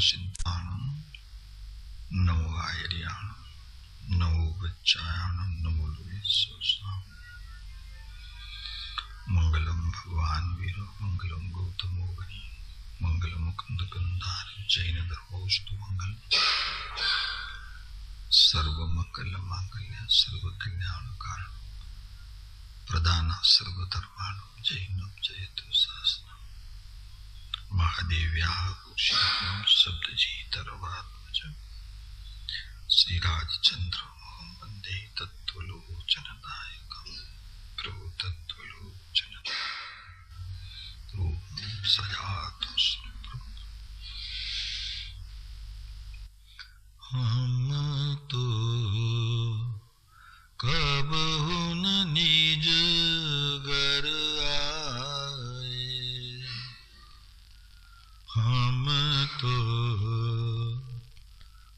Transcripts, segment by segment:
सिद्धाणं नमो आयर्याणं नमो वच्चायाणं नमो लुईसोसां मंगलम भगवान वीरो मंगलम गौतमो बनी मंगलम मुकुंद कंधार जैन धर्मोस्तु मंगल सर्वमंगल मांगल्य सर्व कल्याण कारण प्रदान सर्वधर्माणु जैनम जयतु सहस्र महादेव्या पुरुषोत्तम शब्दजीतरवात्मज श्रीराजचंद्र वंदे तत्त्वलोचनदायकं प्रभु तत्त्वलोचन ओम सजातु प्रभु। हम तो कबहु न निज घर आए, हम तो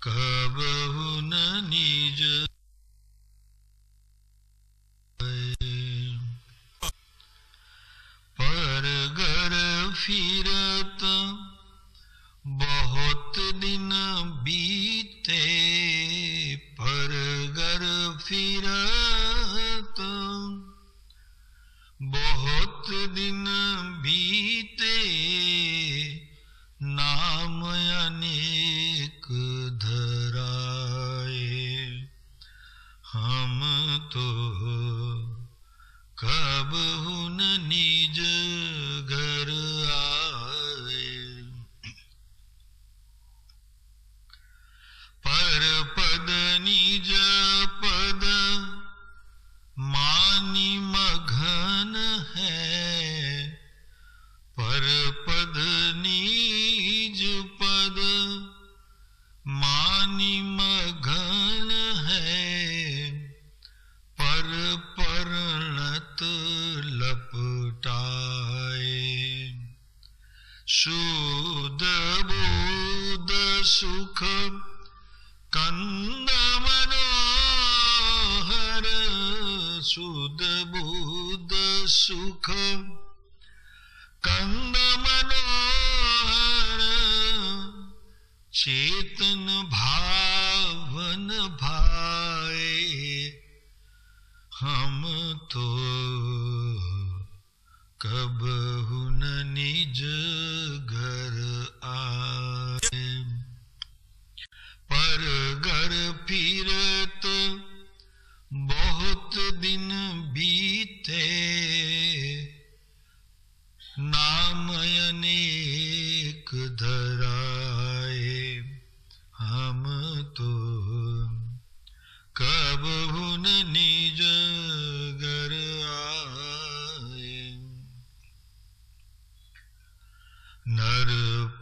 कबहु न निज पर घर फिरत बहुत दिन बीते, पर घर फिरत बहुत दिन बीते, नाम अनेक धराए, हम तो कबहु न निज घर आए, पर पद निज पद मानि मगन है, पर पद निज पद मानि मगन है, पर परणत लपटाए, शुद्ध बुद्ध सुख कंद मनोहर, शुद्ध बुद्ध सुख कंद मनोहर, चेतन भावन भाए, हम तो कबहु न निज घर आए, पर घर फिरत बहुत दिन बीते, नाम अनेक धराए, हम तो कबहु न निज घर आए, नर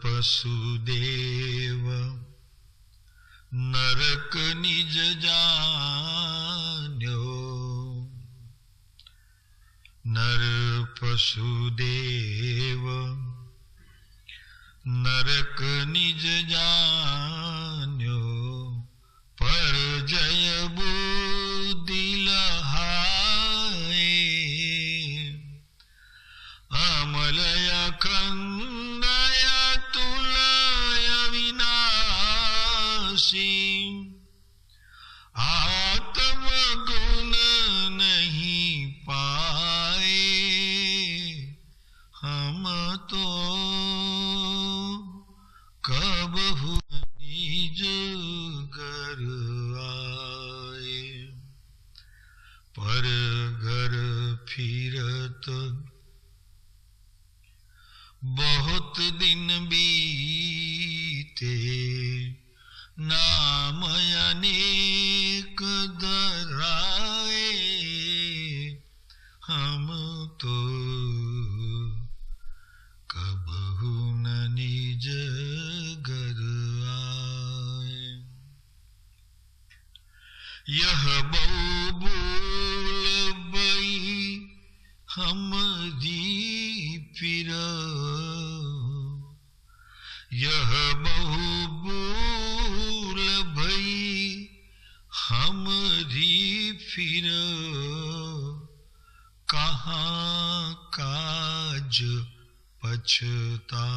पशु देव नरक निज जान्यो, नर पशु देव नरक निज जान्यो, पर जय बुद्धि लहाए, अमलय खंडय तुलय विनाशी, आत्म गुण नहीं पाए, हम तो कबहु निज घर आए, पर घर फिरत बहुत दिन बीते, नाम अनेक धराए, हम तो कबहु न निज घर आए, यह बहुबोल बई हमरी फिर, यह बहुबोल भई हमरी फिर, कहाँ काज पछताए,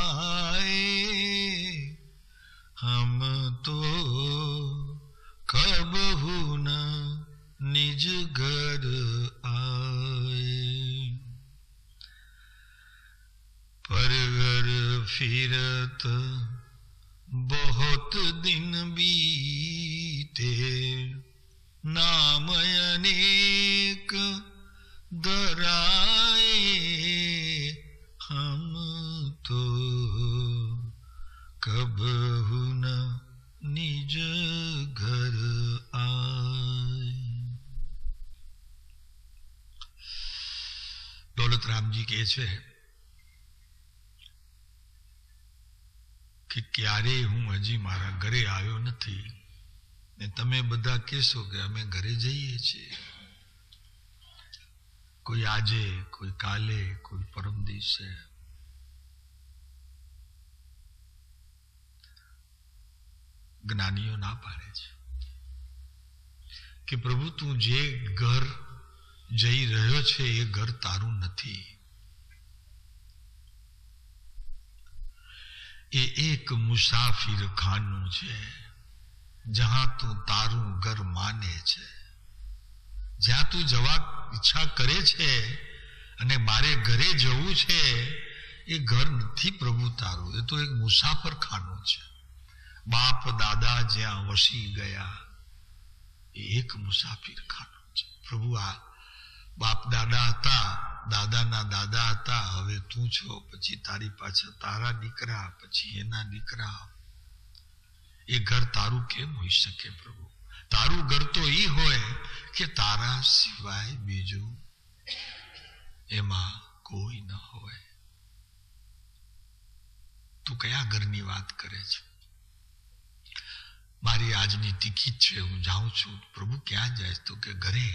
आए, हम तो कबहू न निज घर आए। पर घर फिरत बहुत दिन बीते, नाम अनेक दराए, हम तो कबहू न निज घर आए। દોલતરામજી કહે છે કે ક્યારેય હું હજી મારા ઘરે આવ્યો નથી ને તમે બધા કહેશો કે અમે ઘરે જઈએ છીએ, કોઈ આજે, કોઈ કાલે, કોઈ પરમ દિવસે. જ્ઞાનીઓ ના પાડે છે કે પ્રભુ તું જે ઘર જઈ રહ્યો છે એ ઘર તારું નથી. એ એક મુસાફિર ખાનું છે, જહાં તું તારું ઘર માને છે. જ્યાં તું જવા ઈચ્છા કરે છે અને મારે ઘરે જવું છે, એ ઘર નથી પ્રભુ તારું, એ તો એક મુસાફર ખાનું છે. બાપ દાદા જ્યાં વસી ગયા એ એક મુસાફિર ખાનું છે. પ્રભુ આ બાપ દાદા હતા, દાદાના દાદા હતા, હવે તું છો, પછી તારી પાછળ તારા દીકરા, પછી એના દીકરા. એ ઘર તારું કેમ હોઈ શકે પ્રભુ? તારું ઘર તો એ હોય કે તારા સિવાય બીજું એમાં કોઈ ન હોય. તું કયા ઘરની વાત કરે છે? મારી આજની ટિકિટ છે, હું જાઉં છું. પ્રભુ ક્યાં જાય? તો કે ઘરે.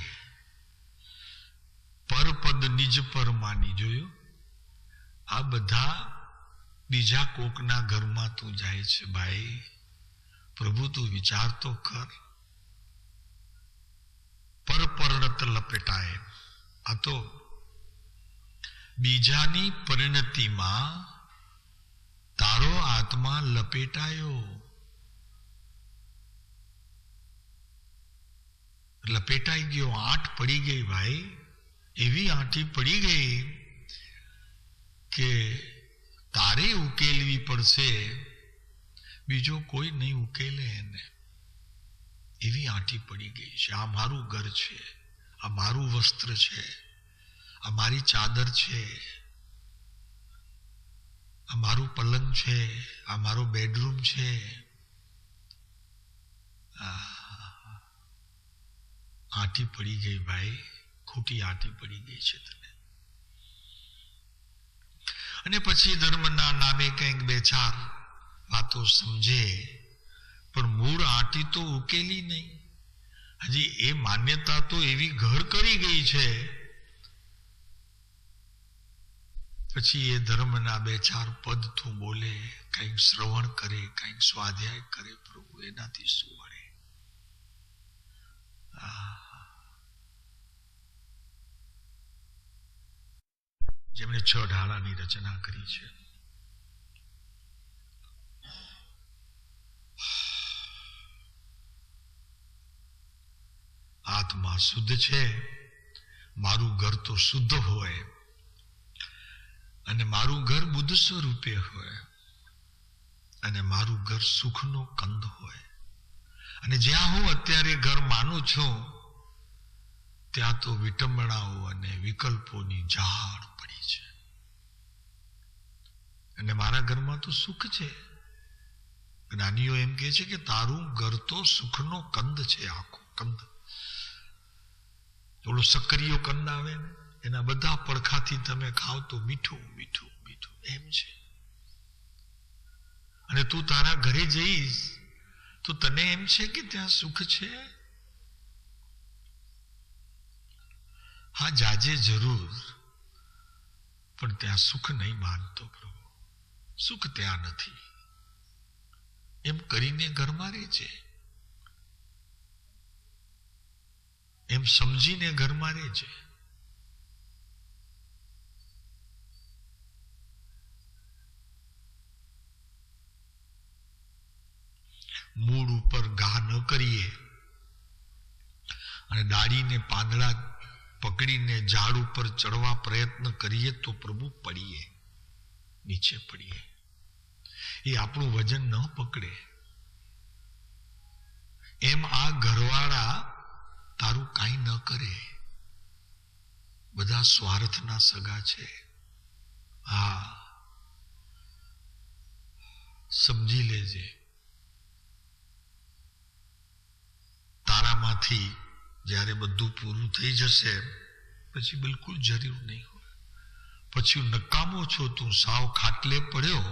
પરપદ નિજ પર માની. જોયું? આ બધા બીજા કોકના ઘરમાં તું જાય છે. ભાઈ પ્રભુ તું વિચાર તો કર. પરપર્ણત લપેટાય. આ તો બીજાની પરિણતિમાં તારો આત્મા લપેટાયો. લપેટાઈ ગયો, આંટ પડી ગઈ ભાઈ. એવી આંટી પડી ગઈ કે તારે ઉકેલવી પડશે, બીજો કોઈ નહીં ઉકેલે એને. એવી આંટી પડી ગઈ છે. આ મારું ઘર છે, આ મારું વસ્ત્ર છે, આ મારી ચાદર છે, આ મારું પલંગ છે, આ મારો બેડરૂમ છે. આંટી પડી ગઈ ભાઈ, ખોટી આંટી પડી ગઈ છે તને. અને પછી ધર્મના નામે કંઈક બે ચાર વાતો સમજે, પણ મૂળ આંટી તો ઉકેલી નહીં. હજી એ માન્યતા તો એવી ઘર કરી ગઈ છે. પછી એ ધર્મના બે ચાર પદ તું બોલે, કંઈક શ્રવણ કરે, કંઈક સ્વાધ્યાય કરે, પ્રભુ એનાથી શું વળે? જેમણે 6 ઢાળાની રચના કરી છે, આત્મા શુદ્ધ છે. મારું ઘર તો શુદ્ધ હોય અને મારું ઘર બુદ્ધ સ્વરૂપે હોય અને મારું ઘર સુખનો કંદ હોય. અને જ્યાં હું અત્યારે ઘર માનું છું ત્યાં તો વિટંબણાઓ અને વિકલ્પોની ઝાડ પડી છે. અને મારા ઘરમાં તો સુખ છે. જ્ઞાનીઓ એમ કહે છે કે તારું ઘર તો સુખનો કંદ છે, આખો કંદ. થોડો સક્રિયો કંદ આવે ને, એના બધા પડખાથી તમે ખાવ તો મીઠું મીઠું મીઠું એમ છે. અને તું તારા ઘરે જઈશ તો તને એમ છે કે ત્યાં સુખ છે? હા, જાજે જરૂર, પણ ત્યાં સુખ નહીં માનતો પ્રભુ. સુખ ત્યાં નથી એમ કરીને ઘરમાં રહે છે, એમ સમજીને ઘરમાં રહે છે. કરીએ અને ડાળીને પાંદડા પકડીને ઝાડ ઉપર ચડવા પ્રયત્ન કરીએ તો પ્રભુ પડીએ, નીચે પડીએ. એ આપણું વજન ન પકડે. એમ આ ઘરવાળા તારું કાંઈ ન કરે. બધા સ્વાર્થના સગા છે. હા, સમજી લેજે. તારામાંથી જ્યારે બધું પૂરું થઈ જશે પછી બિલકુલ જરૂર નહીં હોય. પછી નકામો છો તું, સાવ ખાટલે પડ્યો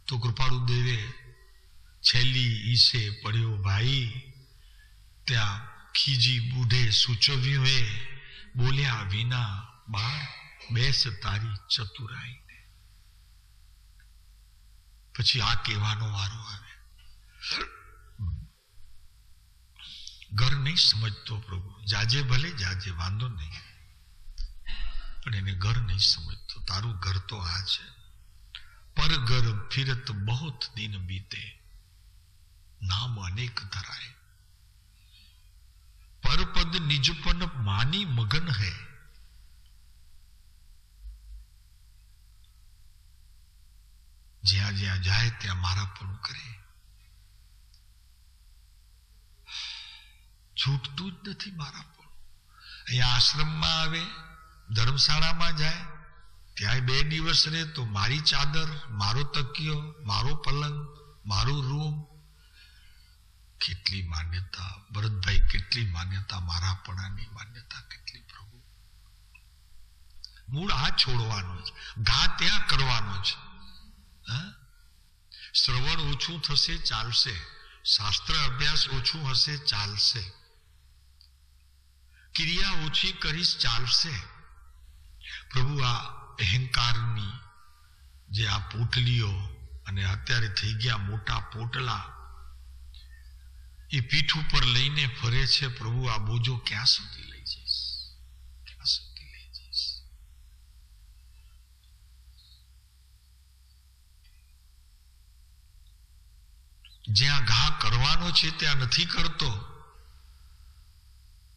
તો કૃપાળુ દેવે છેલ્લી ઈસે પડ્યો ભાઈ, ત્યાં ખીજી બુઢે સૂચવ્યું એ, બોલ્યા વિના બાળ બેસ તારી ચતુરાઈને. પછી આ કહેવાનો વારો આવે, ઘર નહીં સમજતો પ્રભુ, જાજે ભલે જાજે, વાંધો નહીં, પણ એને ઘર નહીં સમજતો. તારું ઘર તો આ છે. પર ઘર ફિરત બહોત દિન બીતે, નામ અનેક ધરાય. પર પદ નિજપન માની મગન હૈ. જ્યાં જ્યાં જાય ત્યાં મારા પણ કરે. છૂટતું જ નથી મારા પણ. અહીંયા આશ્રમમાં આવે, ધર્મશાળામાં જાય, ત્યાં 2 દિવસ રહે તો મારી ચાદર, મારો તકિયો, મારો પલંગ, મારું રૂમ. કેટલી માન્યતા ભરતભાઈ, કેટલી માન્યતા, મારાપણાની માન્યતા કેટલી પ્રભુ. મૂળ આ છોડવાનો છે, ઘા ત્યાં કરવાનો છે. શ્રવણ ઓછું થશે ચાલશે, શાસ્ત્ર અભ્યાસ ઓછું હશે ચાલશે, ક્રિયા ઓછી કરીશ ચાલશે. પ્રભુ આ અહંકારની જે આ પોટલીઓ અને અત્યારે થઈ ગયા મોટા પોટલા એ પીઠ ઉપર લઈને ફરે છે. પ્રભુ આ બોજો ક્યાં સુધી લઈ જઈશ, ક્યાં સુધી લઈ જઈશ? જ્યાં ઘા કરવાનો છે ત્યાં નથી કરતો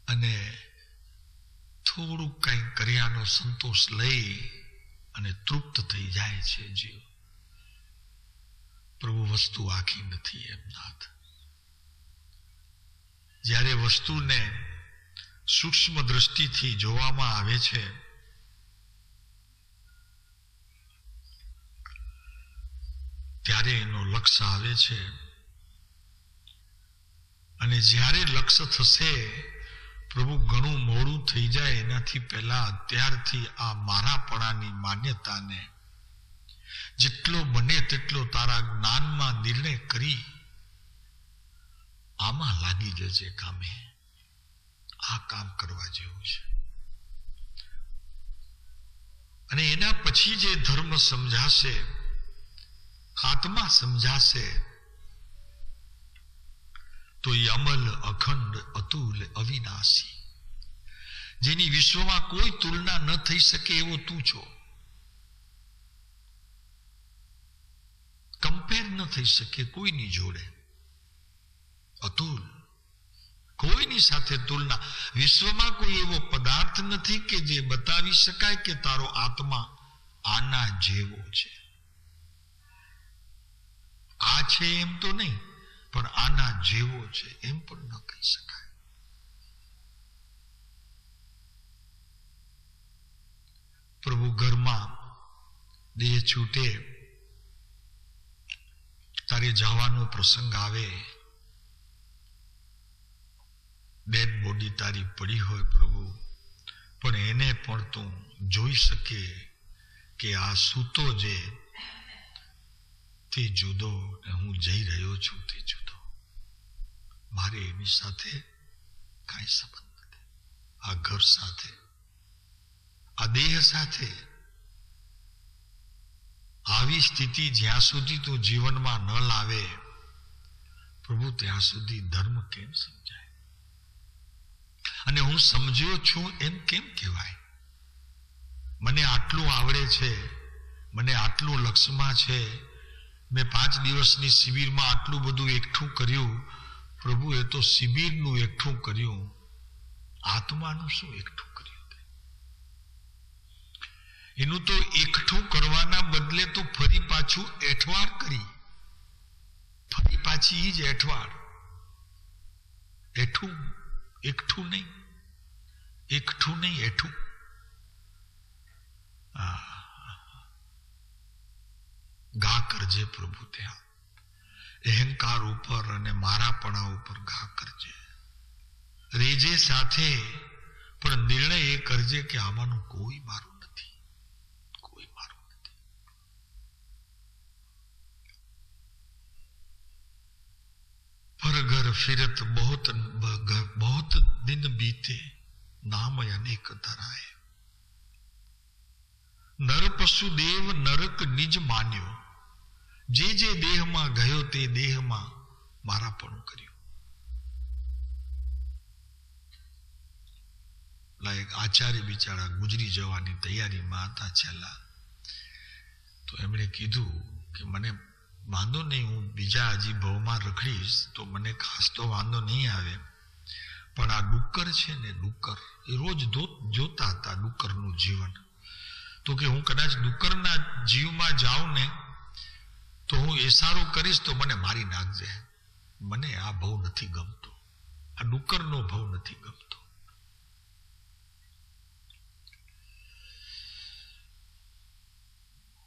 અને થોડું કંઈ કર્યાનો સંતોષ લઈ અને તૃપ્ત થઈ જાય છે જીવ. પ્રભુ વસ્તુ આખી નથી એમ નાથ. જ્યારે વસ્તુને સૂક્ષ્મ દ્રષ્ટિથી જોવામાં આવે છે ત્યારે એનો લક્ષ્ય આવે છે. અને જ્યારે લક્ષ્ય થશે પ્રભુ ઘણું મોડું થઈ જાય એનાથી પહેલા અત્યારથી આ મારાપણાની માન્યતાને જેટલો બને તેટલો તારા જ્ઞાનમાં નિર્ણય કરી આમાં લાગી જજે કામે. આ કામ કરવા જેવું છે. અને એના પછી જે ધર્મ સમજાશે, આત્મા સમજાશે, તો એ અમલ, અખંડ, અતુલ, અવિનાશી, જેની વિશ્વમાં કોઈ તુલના ન થઈ શકે એવો તું છો. કમ્પેર ન થઈ શકે કોઈની જોડે. અતુલ, કોઈની સાથે તુલના. વિશ્વમાં કોઈ એવો પદાર્થ નથી કે જે બતાવી શકાય કે તારો આત્મા આના જેવો છે. આ છે એમ તો નહીં, પણ આના જેવો છે એમ પણ ન કહી શકાય. પ્રભુ ઘરમાં દેહ છૂટે, તારે જવાનો પ્રસંગ આવે, ડેડ બોડી તારી પડી હોય પ્રભુ, પણ એને પણ તું જોઈ શકે કે આ સૂતો જે તે જુદો ને હું જઈ રહ્યો છું તે જુદો. મારે એની સાથે કાંઈ સંબંધ નથી. આ ઘર સાથે, આ દેહ સાથે. આવી સ્થિતિ જ્યાં સુધી તું જીવનમાં ન લાવે પ્રભુ, ત્યાં સુધી ધર્મ કેમ સમજાય? અને હું સમજ્યો છું એમ કેમ કહેવાય? મને આટલું આવડે છે, મને આટલું લક્ષમાં છે, મેં 5 દિવસની શિબિરમાં આટલું બધું એકઠું કર્યું, પ્રભુએ તો શિબિરનું એકઠું કર્યું, આત્માનું શું એકઠું કર્યું? એનું તો એકઠું કરવાના બદલે તો ફરી પાછું એઠવાડ કરી, ફરી પાછી જ એઠવાડ. એઠું, એકઠું નહીં, એકઠું નહીં, એઠું. ઘા કરજે પ્રભુ ત્યાં, અહંકાર ઉપર અને મારાપણા ઉપર ઘા કરજે. રેજે સાથે, પણ નિર્ણય એ કરજે કે આમાંનું કોઈ મારું નથી, કોઈ મારું નથી. પર ઘર ફિરત બહોત દિન બીતે, નામ અનેક ધરાય. નર પશુ દેવ નરક નિજ માન્યો, જે જે દેહમાં ગયો તે દેહમાં મારાપણું કર્યું. એક આચાર્ય બિચારા ગુજરી જવાની તૈયારીમાં હતા છેલ્લા, તો એમણે કીધું કે મને વાંધો નહીં, હું બીજા હજી ભવમાં રખડીશ તો મને ખાસ તો વાંધો નહીં આવે, પણ આ ડુક્કર છે ને, ડુક્કર એ રોજ જોતા હતા ડુક્કરનું જીવન. તો કે હું કદાચ ડુક્કરના જીવમાં જાઉં ને તો હું એસારો કરીશ તો મને મારી નાખજે. મને આ ભવ નથી ગમતો, આ ડુક્કરનો ભવ નથી ગમતો.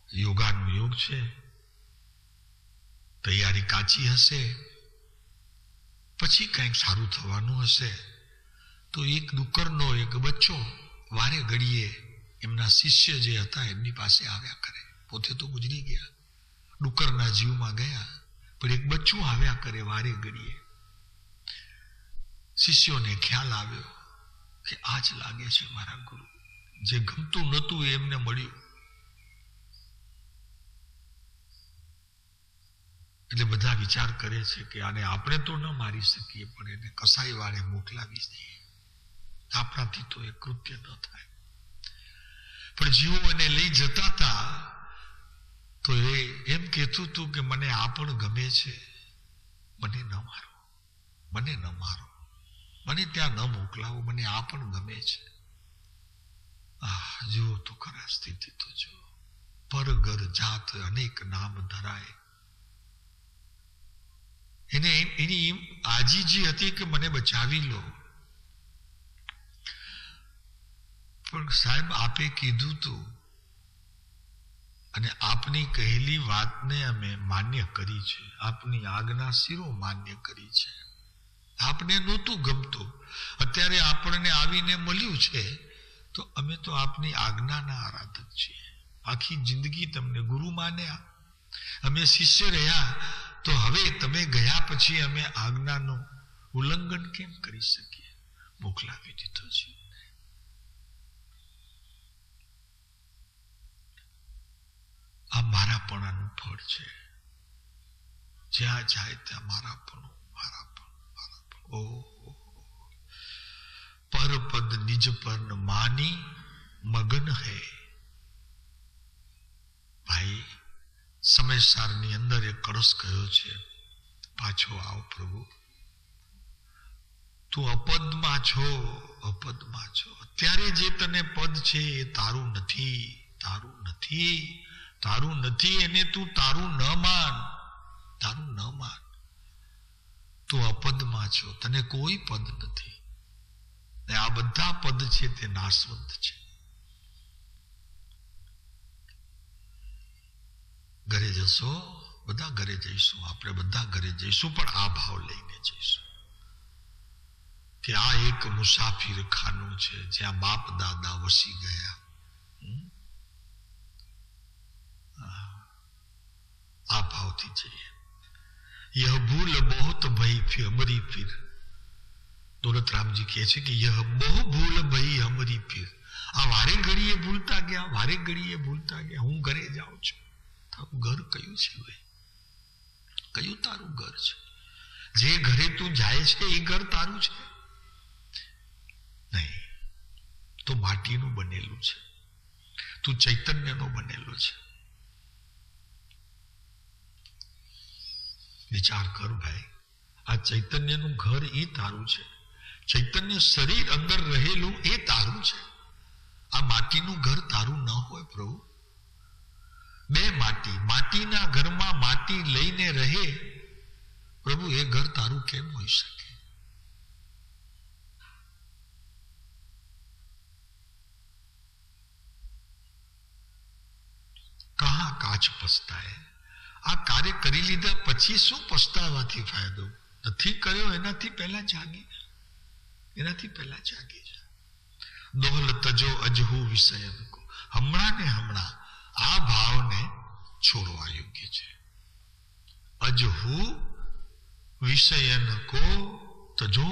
યોગાનું યોગ છે, તૈયારી કાચી હશે, પછી કંઈક સારું થવાનું હશે. તો એક ડુક્કરનો એક બચ્ચો વારે ઘડીએ એમના શિષ્ય જે હતા એમની પાસે આવ્યા કરે. પોતે તો ગુજરી ગયા, ડુક્કરના જીવમાં ગયા, પણ એક બચ્ચું આવ્યા કરે વારે ઘડીએ. શિષ્યોને ખ્યાલ આવ્યો કે આ જ લાગે છે મારા ગુરુ, જે ગમતું નહોતું એ એમને મળ્યું. એટલે બધા વિચાર કરે છે કે આને આપણે તો ન મારી શકીએ, પણ એને કસાઈ વાળે મોકલાવી દઈએ, આપણાથી તો એ કૃત્ય ન થાય. પણ જીવો એને લઈ જતા હતા તો એ એમ કહેતું હતું કે મને આ પણ ગમે છે, મને ન મારો, મને ન મારો, મને ત્યાં ન મોકલાવો, મને આ પણ ગમે છે. જુઓ તો ખરા સ્થિતિ તો જુઓ. પરગર જાત અનેક નામ ધરાય. એને એની આજીજી હતી કે મને બચાવી લો. પણ સાહેબ આપે કીધું તું અને આપની કહેલી વાતને અમે માન્ય કરી છે, આપની આજ્ઞા શિરો માન્ય કરી છે. આપને નહોતું ગમતું, અત્યારે આપણને આવીને મળ્યું છે તો અમે તો આપની આજ્ઞાના આરાધક છીએ. આખી જિંદગી તમને ગુરુ માન્યા, અમે શિષ્ય રહ્યા, તો હવે તમે ગયા પછી અમે આજ્ઞાનું ઉલ્લંઘન કેમ કરી શકીએ? મોકલાવી દીધો છે. આ મારાપણાનું ફળ છે. જ્યાં જાય ત્યાં મારાપણું, મારાપણું, મારાપણું. ઓ પરપદ નિજ પર માની મગન હૈ. ભાઈ સમયસારની અંદર એક કળશ કયો છે, પાછો આવ પ્રભુ, તું અપદમાં છો, અપદમાં છો. અત્યારે જે તને પદ છે એ તારું નથી, તારું નથી, તારું નથી. એને તું તારું ન માન, તારું ન માન. તું અપદમાં છો, તને કોઈ પદ નથી. આ બધા પદ છે તે નાશવંત છે. ઘરે જશો, બધા ઘરે જઈશું, આપણે બધા ઘરે જઈશું, પણ આ ભાવ લઈને જઈશું કે આ એક મુસાફિર ખાનું છે જ્યાં બાપ દાદા વસી ગયા. આ ભાવથી જઈએ. યહ ભૂલ બહોત ભઈ ફિર હમરી ફિર. દોલતરામજી કહે છે કે યહ બહુ ભૂલ ભઈ હમરી ફિર. આ વારે ઘડીએ ભૂલતા ગયા, વારે ઘડીએ ભૂલતા ગયા. હું ઘરે જાઉં છું. તારું ઘર કયું છે ભાઈ? કયું તારું ઘર છે? જે ઘરે તું જાય છે એ ઘર તારું છે? નહીં, તો માટીનું બનેલું છે. તું ચૈતન્યનો બનેલો છે. વિચાર કર ભાઈ. આ ચૈતન્યનું ઘર એ તારું છે, ચૈતન્ય શરીર અંદર રહેલું એ તારું છે. આ માટીનું ઘર તારું ન હોય પ્રભુ. બે માટી, માટીના ઘરમાં માટી લઈને રહે પ્રભુ, એ ઘર તારું કેમ હોઈ શકે? કહા કાચ પસ્તાય. આ કાર્ય કરી લીધા પછી શું પસ્તાવાથી ફાયદો? નથી કર્યો એનાથી પહેલા જાગી, એનાથી પહેલા જાગી જા. દોહલ તજો અજહુ વિષયન કો. હમણાં ને હમણાં આ ભાવને છોડવા યોગ્ય છે. અજહુ વિષયન કો તજો.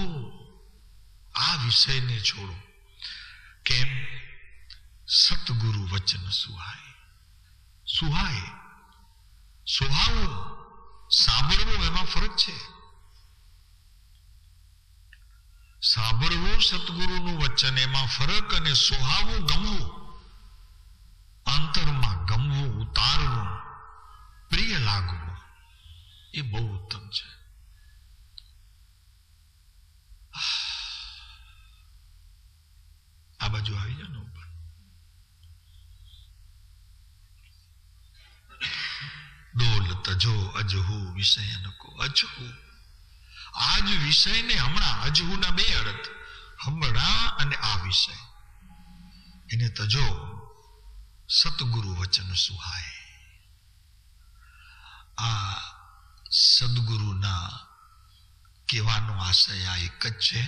આ વિષયને છોડો. કેમ? સતગુરુ વચન સુહાય. સુહાય, સુહાવું, સાંભળવું, એમાં ફરક છે. સાંભળવું સતગુરુનું વચન એમાં ફરક, અને સુહાવું ગમવું, અંતરમાં ગમવું, ઉતારવું, પ્રિય લાગવું, એ બહુ ઉત્તમ છે. આ બાજુ આવી જાઓ ને ઉપર. ડોલ તજો અજહુ વિષયન કો. અજહુ, આજ વિષયને હમણાં, અજહુના બે અર્થ, હમણાં અને આ વિષય, એને તજો. સતગુરુ વચન સુહાય. આ સદગુરુના કહેવાનો આશય આ એક જ છે.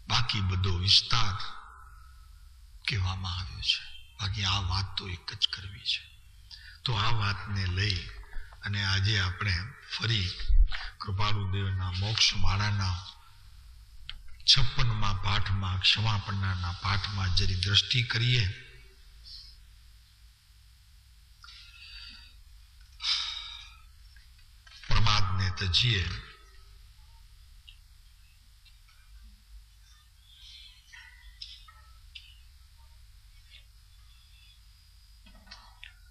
બાકી બધો વિસ્તાર કહેવામાં આવ્યો છે. બાકી આ વાત તો એક જ કરવી છે. તો આ વાતને લઈ અને આજે આપણે ફરી કૃપાળુદેવના મોક્ષ માળાના 56મા પાઠમાં, ક્ષમાપણાના પાઠમાં જરી દ્રષ્ટિ કરીએ. પ્રમાદને તજીએ.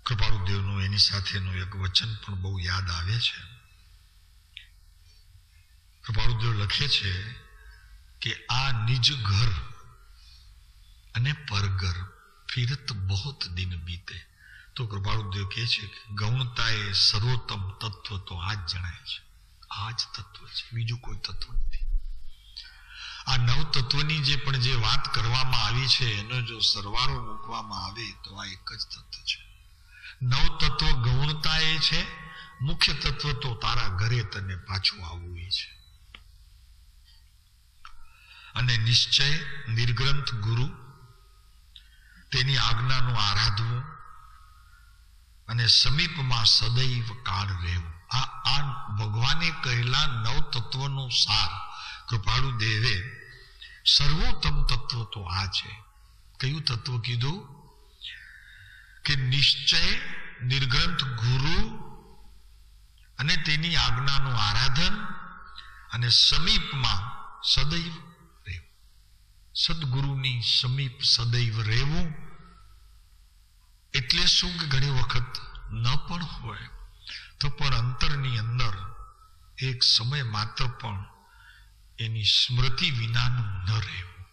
કૃપાળુદેવનું એની સાથેનું એક વચન પણ બહુ યાદ આવે છે. કૃપાળુદેવ લખે છે કે આ નિજ ઘર અને પરઘર ફિરત બહોત દિન બીતે. તો કૃપાળુદેવ કહે છે કે ગૌણતા એ સર્વોત્તમ તત્વ તો આ જ જણાય છે. આ જ તત્વ છે, બીજું કોઈ તત્વ નથી. આ નવ તત્વની જે પણ જે વાત કરવામાં આવી છે એનો જો સરવાળો મૂકવામાં આવે તો આ એક જ તત્વ છે. નવ તત્વ ગૌણતા એ છે, મુખ્ય તત્વ તો તારા ઘરે તને પાછું આવવું એ છે. અને નિશ્ચય, નિર્ગ્રંથ ગુરુ, તેની આજ્ઞાનું આરાધવું, અને સમીપમાં સદૈવ કાળ રહેવું. આ ભગવાને કહેલા નવ તત્વનો સાર કૃપાળુ દેવે સર્વોત્તમ તત્વ તો આ છે. કયું તત્વ કીધું? કે નિશ્ચય, નિર્ગ્રંથ ગુરુ અને તેની આજ્ઞાનું આરાધન, અને સમીપમાં સદૈવ રહેવું. સદગુરુની સમીપ સદૈવ રહેવું એટલે શું? કે ઘણી વખત ન પણ હોય તો પણ અંતરની અંદર એક સમય માત્ર પણ એની સ્મૃતિ વિનાનું ન રહેવું.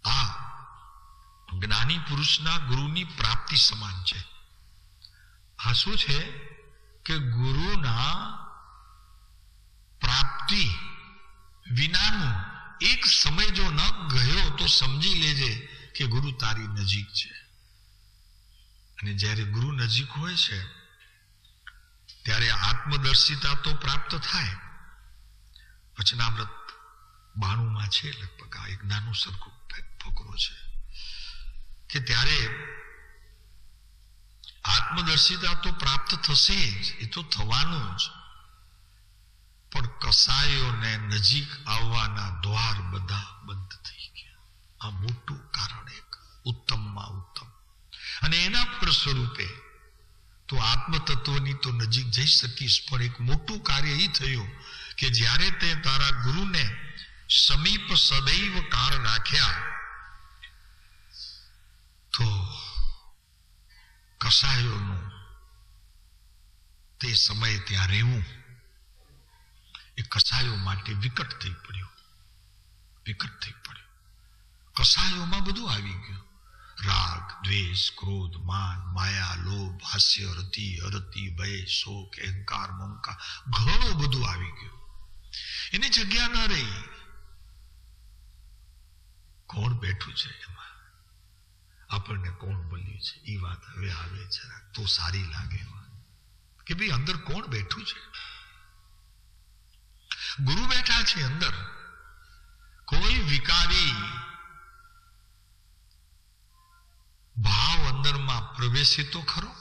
આ જ્ઞાની પુરુષના ગુરુની પ્રાપ્તિ સમાન છે. આ શું છે? કે ગુરુના પ્રાપ્તિ વિનાનું એક સમય જો ન ગયો તો સમજી લેજે કે ગુરુ તારી નજીક છે. અને જ્યારે ગુરુ નજીક હોય છે ત્યારે આત્મદર્શિતા તો પ્રાપ્ત થાય. વચનામૃત 92 છે લગભગ, આ એક નાનું સરખું ફકરો છે કે ત્યારે આત્મદર્શિતા તો પ્રાપ્ત થશે જ, એ તો થવાનું જ, પણ કસાયોને નજીક આવવાના દ્વાર બધા બંધ થઈ ગયા. આ મોટું કારણ એક ઉત્તમમાં ઉત્તમ. અને એના ફળ સ્વરૂપે તો આત્મતત્વની તો નજીક જઈ શકીશ, પણ એક મોટું કાર્ય એ થયું કે જ્યારે તે તારા ગુરુને સમીપ સદૈવ કાળ રાખ્યા તો કસાયોનું તે સમયે ત્યાં રહેવું એ કસાયો માટે વિકટ થઈ પડ્યું. કસાયોમાં બધું આવી ગયું. રાગ, દ્વેષ, ક્રોધ, માન, માયા, લોભ, હાસ્ય, રતિ, અરતિ, ભય, શોક, અહંકાર, મમકાર, ઘણું બધું આવી ગયું. એની જગ્યા ન રહી. કોણ બેઠું છે એમાં? આપણને કોણ બોલ્યું છે? એ વાત હવે આવે છે તો સારી લાગે કે ભાઈ અંદર કોણ બેઠું છે? ગુરુ બેઠા છે અંદર. કોઈ વિકારી ભાવ અંદરમાં પ્રવેશે તો ખરો,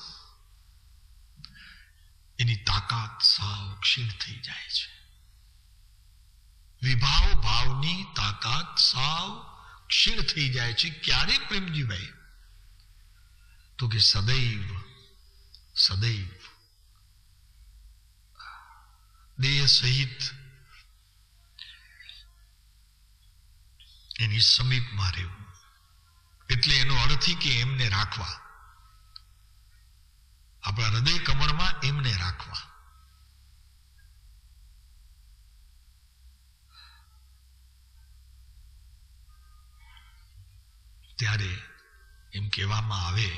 એની તાકાત સાવ ક્ષીણ થઈ જાય છે. વિભાવ ભાવની તાકાત સાવ ક્ષીણ થઈ જાય છે. ક્યારે પ્રેમજીભાઈ? તો કે સદૈવ દેહ સહિત એની સમીપમાં રહેવું. એટલે એનો અર્થ કે એમને રાખવા, આપણા હૃદય કમળમાં એમને રાખવા. ત્યારે એમ કહેવામાં આવે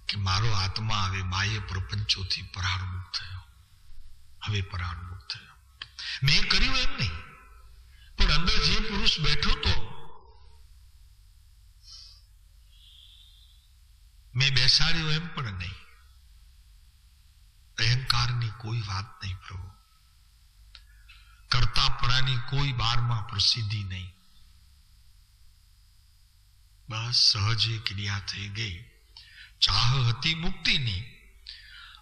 કે મારો આત્મા હવે બાહ્ય પ્રપંચોથી પરાળમુક્ત થયો. હવે પરાળમુક્ત થયો. મેં કર્યું એમ નહીં, પણ અંદર જે પુરુષ બેઠો તો મેં બેસાડ્યો એમ પણ નહીં. અહંકારની કોઈ વાત નહીં પ્રભુ. કરતાપણાની કોઈ બારમાં પ્રસિદ્ધિ નહીં. બસ સહજે ક્રિયા થઈ ગઈ. ચાહ હતી મુક્તિની,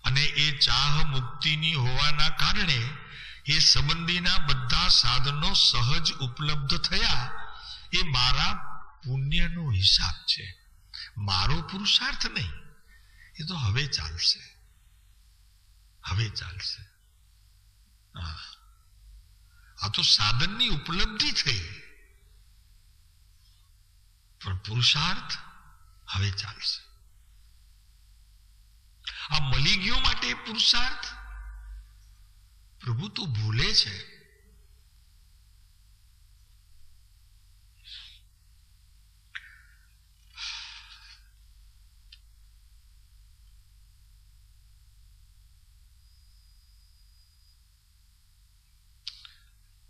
અને એ ચાહ મુક્તિની હોવાના કારણે એ સંબંધીના બધા સાધનો સહજ ઉપલબ્ધ થયા. એ મારા પુણ્યનો હિસાબ છે, મારો પુરુષાર્થ નહીં. એ તો હવે ચાલશે. આ તો સાધનની ઉપલબ્ધિ થઈ, પણ પુરુષાર્થ હવે ચાલશે. આ મળી ગયો માટે પુરુષાર્થ પ્રભુ તો ભૂલે છે.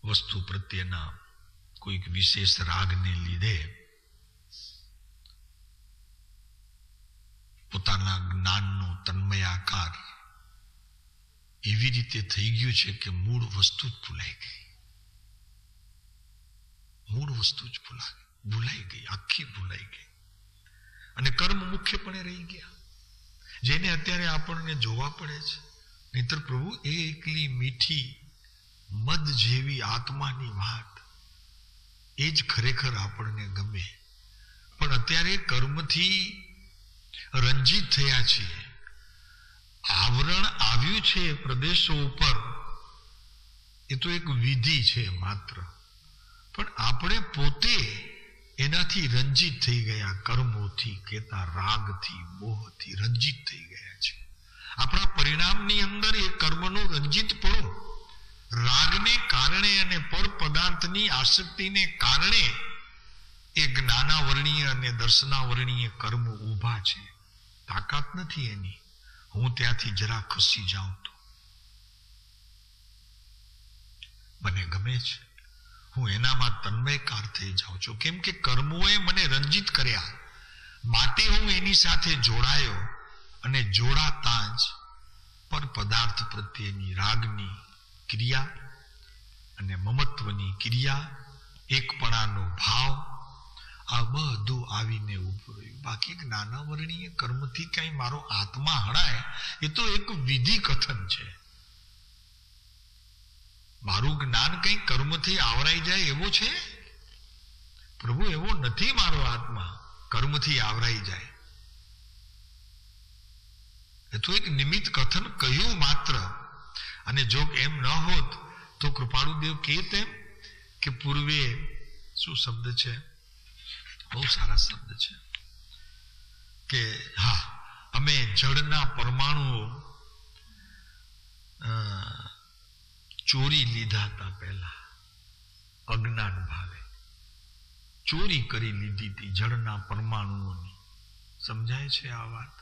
વસ્તુ પ્રત્યેના કોઈક વિશેષ રાગને લીધે પોતાના જ્ઞાનનો તન્મયાકાર એવી રીતે થઈ ગયું છે કે મૂળ વસ્તુ જ ભૂલાઈ ગઈ. ભૂલાઈ ગઈ, આખી ભૂલાઈ ગઈ. અને કર્મ મુખ્યપણે રહી ગયા, જેને અત્યારે આપણને જોવા પડે છે. નહીતર પ્રભુ એ એકલી મીઠી મધ જેવી આત્માની વાત એ જ ખરેખર આપણને ગમે. પણ અત્યારે કર્મથી રંજિત થયા છીએ. આવરણ આવ્યું છે પ્રદેશો ઉપર, એ તો એક વિધિ છે માત્ર. પણ આપણે પોતે એનાથી રંજિત થઈ ગયા. કર્મોથી કેતા રાગથી મોહથી રંજિત થઈ ગયા છે. આપણા પરિણામની અંદર એ કર્મનો રંજિતપણું રાગને કારણે અને પર પદાર્થની આસક્તિને કારણે એ જ્ઞાનાવરણીય અને દર્શનાવરણીય કર્મ ઊભા છે. તાકાત નથી એની. હું ત્યાંથી જરા ખસી જાઉં તો મને ગમે છે. હું એનામાં તન્મયકાર થઈ જાઉં છું. કેમ કે કર્મોએ મને રંજિત કર્યા, માટે હું એની સાથે જોડાયો. અને જોડાતા જ પર પદાર્થ પ્રત્યેની રાગની ક્રિયા અને મમત્વની ક્રિયા, એકપણાનો ભાવ, આ બધું આવીને ઉભું રહ્યું. બાકી નાના વર્ણીય કર્મથી કઈ મારો આત્મા હણાય એ તો એક વિધિ કથન છે. મારું જ્ઞાન કઈ કર્મથી આવરાઈ જાય એવો છે પ્રભુ? એવો નથી. મારો આત્મા કર્મથી આવરાઈ જાય એ તો એક નિમિત્ત કથન કહ્યું માત્ર. અને જો એમ ન હોત તો કૃપાળુદેવ કહે તેમ કે પૂર્વે શું શબ્દ છે, બહુ સારા શબ્દ છે કે હા, અમે જળના પરમાણુઓ ચોરી લીધા હતા પહેલા, અજ્ઞાન ભાવે ચોરી કરી લીધી હતી જળના પરમાણુઓની. સમજાય છે આ વાત?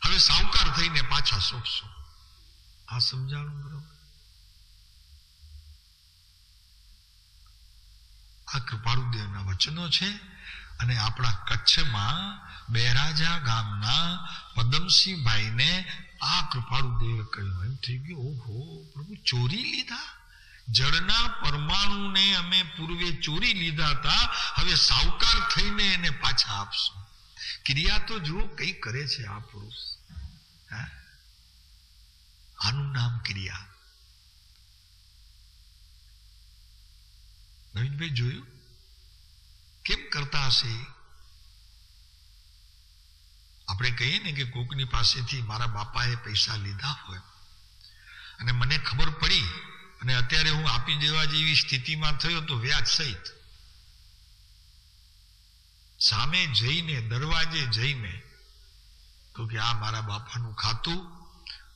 હવે સાવકાર થઈને પાછા સોંપશો. આ સમજાણું બરોબર? આ કૃપાળુદેવના વચનો છે. અને આપણા કચ્છમાં બેરાજા ગામના પદમસિંહભાઈને આ કૃપાળુદેવે કહ્યું. એમ થઈ ગયું, ઓહો પ્રભુ, ચોરી લીધા જળના પરમાણુને અમે પૂર્વે ચોરી લીધા હતા, હવે સાવકાર થઈને એને પાછા આપશો. ક્રિયા તો જુઓ કઈ કરે છે આ પુરુષ. આનું નામ ક્રિયા. નવીનભાઈ જોયું કેમ કરતા હશે? આપણે કહીએ ને કે કોકની પાસેથી મારા બાપાએ પૈસા લીધા હોય અને મને ખબર પડી અને અત્યારે હું આપી દેવા જેવી સ્થિતિમાં થયો તો વ્યાજ સહિત સામે જઈને દરવાજે જઈને તો કે આ મારા બાપાનું ખાતું,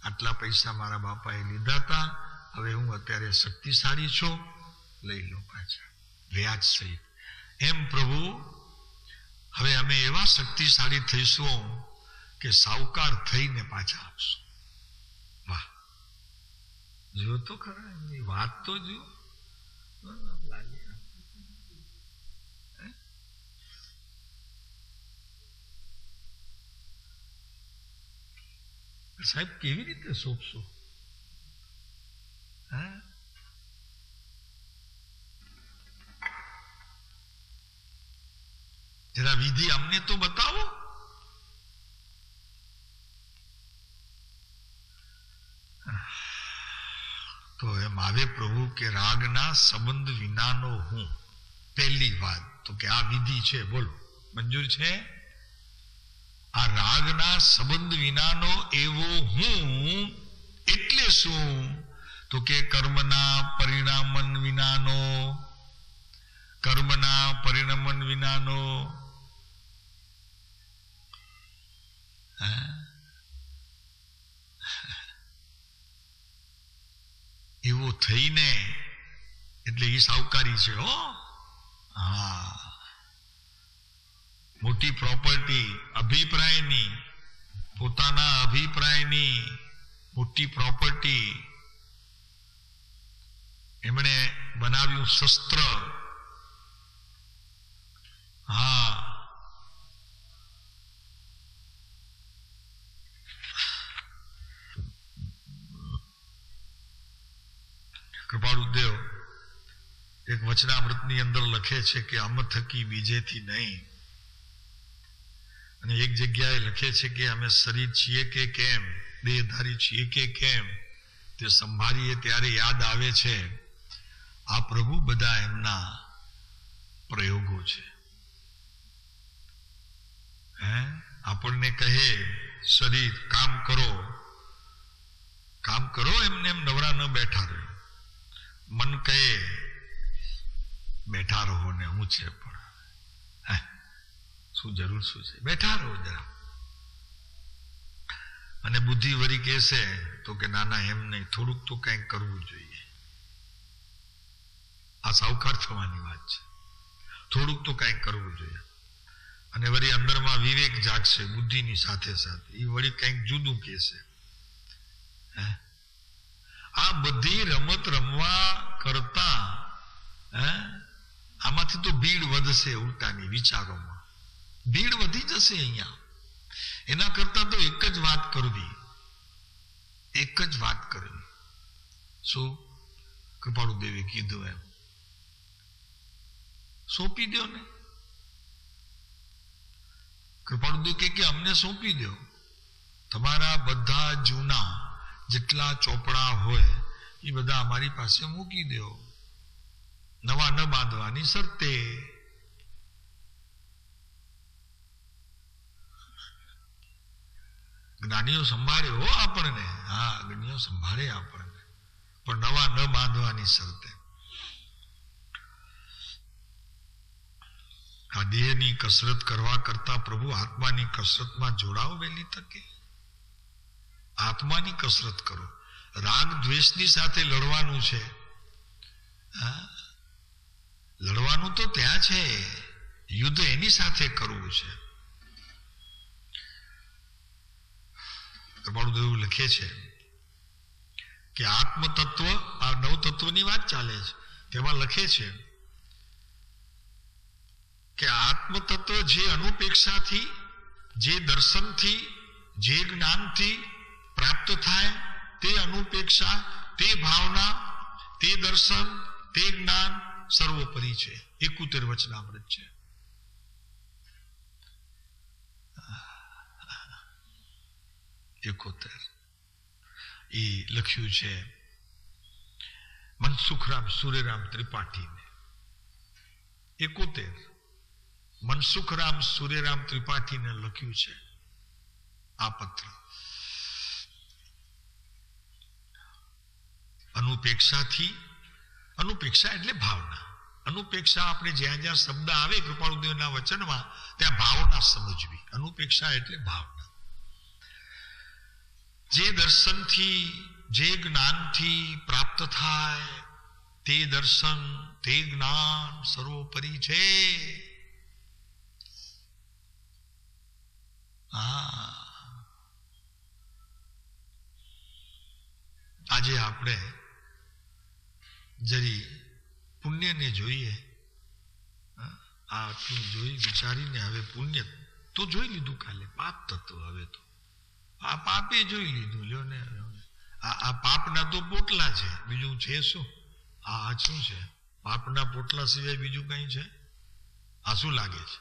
આટલા પૈસા મારા બાપાએ લીધા હતા, હવે હું અત્યારે શક્તિશાળી છું, લઈ લો પાછા વ્યાજ સહિત. એમ પ્રભુ હવે અમે એવા શક્તિશાળી થઈશું કે સાવકાર થઈને પાછા આપશું. વાહ, જો તો ખરા એમની વાત તો જો લાગે. સાહેબ કેવી રીતે સોંપશો? જરા વિધિ અમને તો બતાવો. તો એમ આવે પ્રભુ કે રાગના સંબંધ વિનાનો હું. પહેલી વાત તો કે આ વિધિ છે, બોલો મંજૂર છે? આ રાગના સંબંધ વિનાનો એવો હું એટલે શું? તો કે કર્મના પરિણામન વિનાનો, કર્મના પરિણમન વિનાનો. એવો થઈને એટલે એ સાવકારી છે. હો, હા, મોટી પ્રોપર્ટી, અભિપ્રાયની, પોતાના અભિપ્રાયની મોટી પ્રોપર્ટી એમણે બનાવ્યું શસ્ત્ર. હા, કૃપાળુદેવ એક વચનામૃતની અંદર લખે છે કે અમ થકી બીજેથી નહીં. અને એક જગ્યાએ લખે છે કે અમે શરીર છીએ કે કેમ, દેહધારી છીએ કે કેમ, તે સંભાળીએ ત્યારે યાદ આવે છે આ પ્રભુ બધા એમના પ્રયોગો છે. આપણને કહે શરીર કામ કરો, કામ કરો, એમને એમ નવરા ન બેઠા રહો. મન કહે બેઠા રહો ને હું છે પણ શું જરૂર શું છે, બેઠા રહો જરા. અને બુદ્ધિ વળી કહેશે તો કે નાના એમ નહીં, થોડુંક તો કંઈક કરવું જોઈએ. આ સાવકાર થવાની વાત છે. થોડુંક તો કંઈક કરવું જોઈએ. અને વળી અંદરમાં વિવેક જાગશે બુદ્ધિની સાથે સાથે, એ વળી કંઈક જુદું કહેશે. આ બધી રમત રમવા કરતા આમાંથી તો ભીડ વધશે. ઉલટાની વિચારોમાં ભીડ વધી જશે. અહીંયા એના કરતા તો એક જ વાત કરવી, એક જ વાત કરવી. શું કૃપાળુદેવે કીધું એમ સોંપી દો ને. કૃપાળુદેવ કે અમને સોંપી દો. તમારા બધા જૂના જેટલા ચોપડા હોય એ બધા અમારી પાસે મૂકી દો, નવા ન બાંધવાની શરતે. જ્ઞાનીઓ સંભાળે હો આપણને. હા, જ્ઞાનીઓ સંભાળે આપણને, પણ નવા ન બાંધવાની શરતે. આ દેહની કસરત કરવા કરતા પ્રભુ આત્માની કસરતમાં જોડાઓ વહેલી તકે. આત્માની કસરત કરો. રાગ દ્વેષની સાથે લડવાનું છે. લડવાનું તો ત્યાં છે, યુદ્ધ એની સાથે કરવું છે. કૃપાળુદેવ લખે છે કે આત્મતત્વ, આ નવતત્વની વાત ચાલે છે, તેમાં લખે છે કે આત્મતત્વ જે અનુપેક્ષાથી, જે દર્શનથી, જે જ્ઞાનથી પ્રાપ્ત થાય, તે અનુપેક્ષા, તે ભાવના, તે દર્શન, તે જ્ઞાન સર્વોપરી છે. 71 વચનામૃત છે. એ લખ્યું છે મનસુખરામ સૂર્યરામ ત્રિપાઠીને. 71 મનસુખરામ સૂર્યરામ ત્રિપાઠીને લખ્યું છે આ પત્ર. અનુપેક્ષાથી, અનુપેક્ષા એટલે ભાવના. અનુપેક્ષા આપણે જ્યાં જ્યાં શબ્દ આવે કૃપાળુદેવના વચનમાં ત્યાં ભાવના સમજવી. અનુપેક્ષા એટલે ભાવના. જે દર્શનથી, જે જ્ઞાનથી પ્રાપ્ત થાય તે દર્શન, તે જ્ઞાન સર્વોપરી છે. આજે આપણે જરી પુણ્યને જોઈએ. આટલું જોઈ વિચારીને હવે પુણ્ય તો જોઈ લીધું, કાલે પાપ તત્વ. હવે તો આ પાપે જોઈ લીધું. લ્યો ને, આ પાપના તો પોટલા છે, બીજું છે શું? આ શું છે? પાપના પોટલા સિવાય બીજું કઈ છે? આ શું લાગે છે?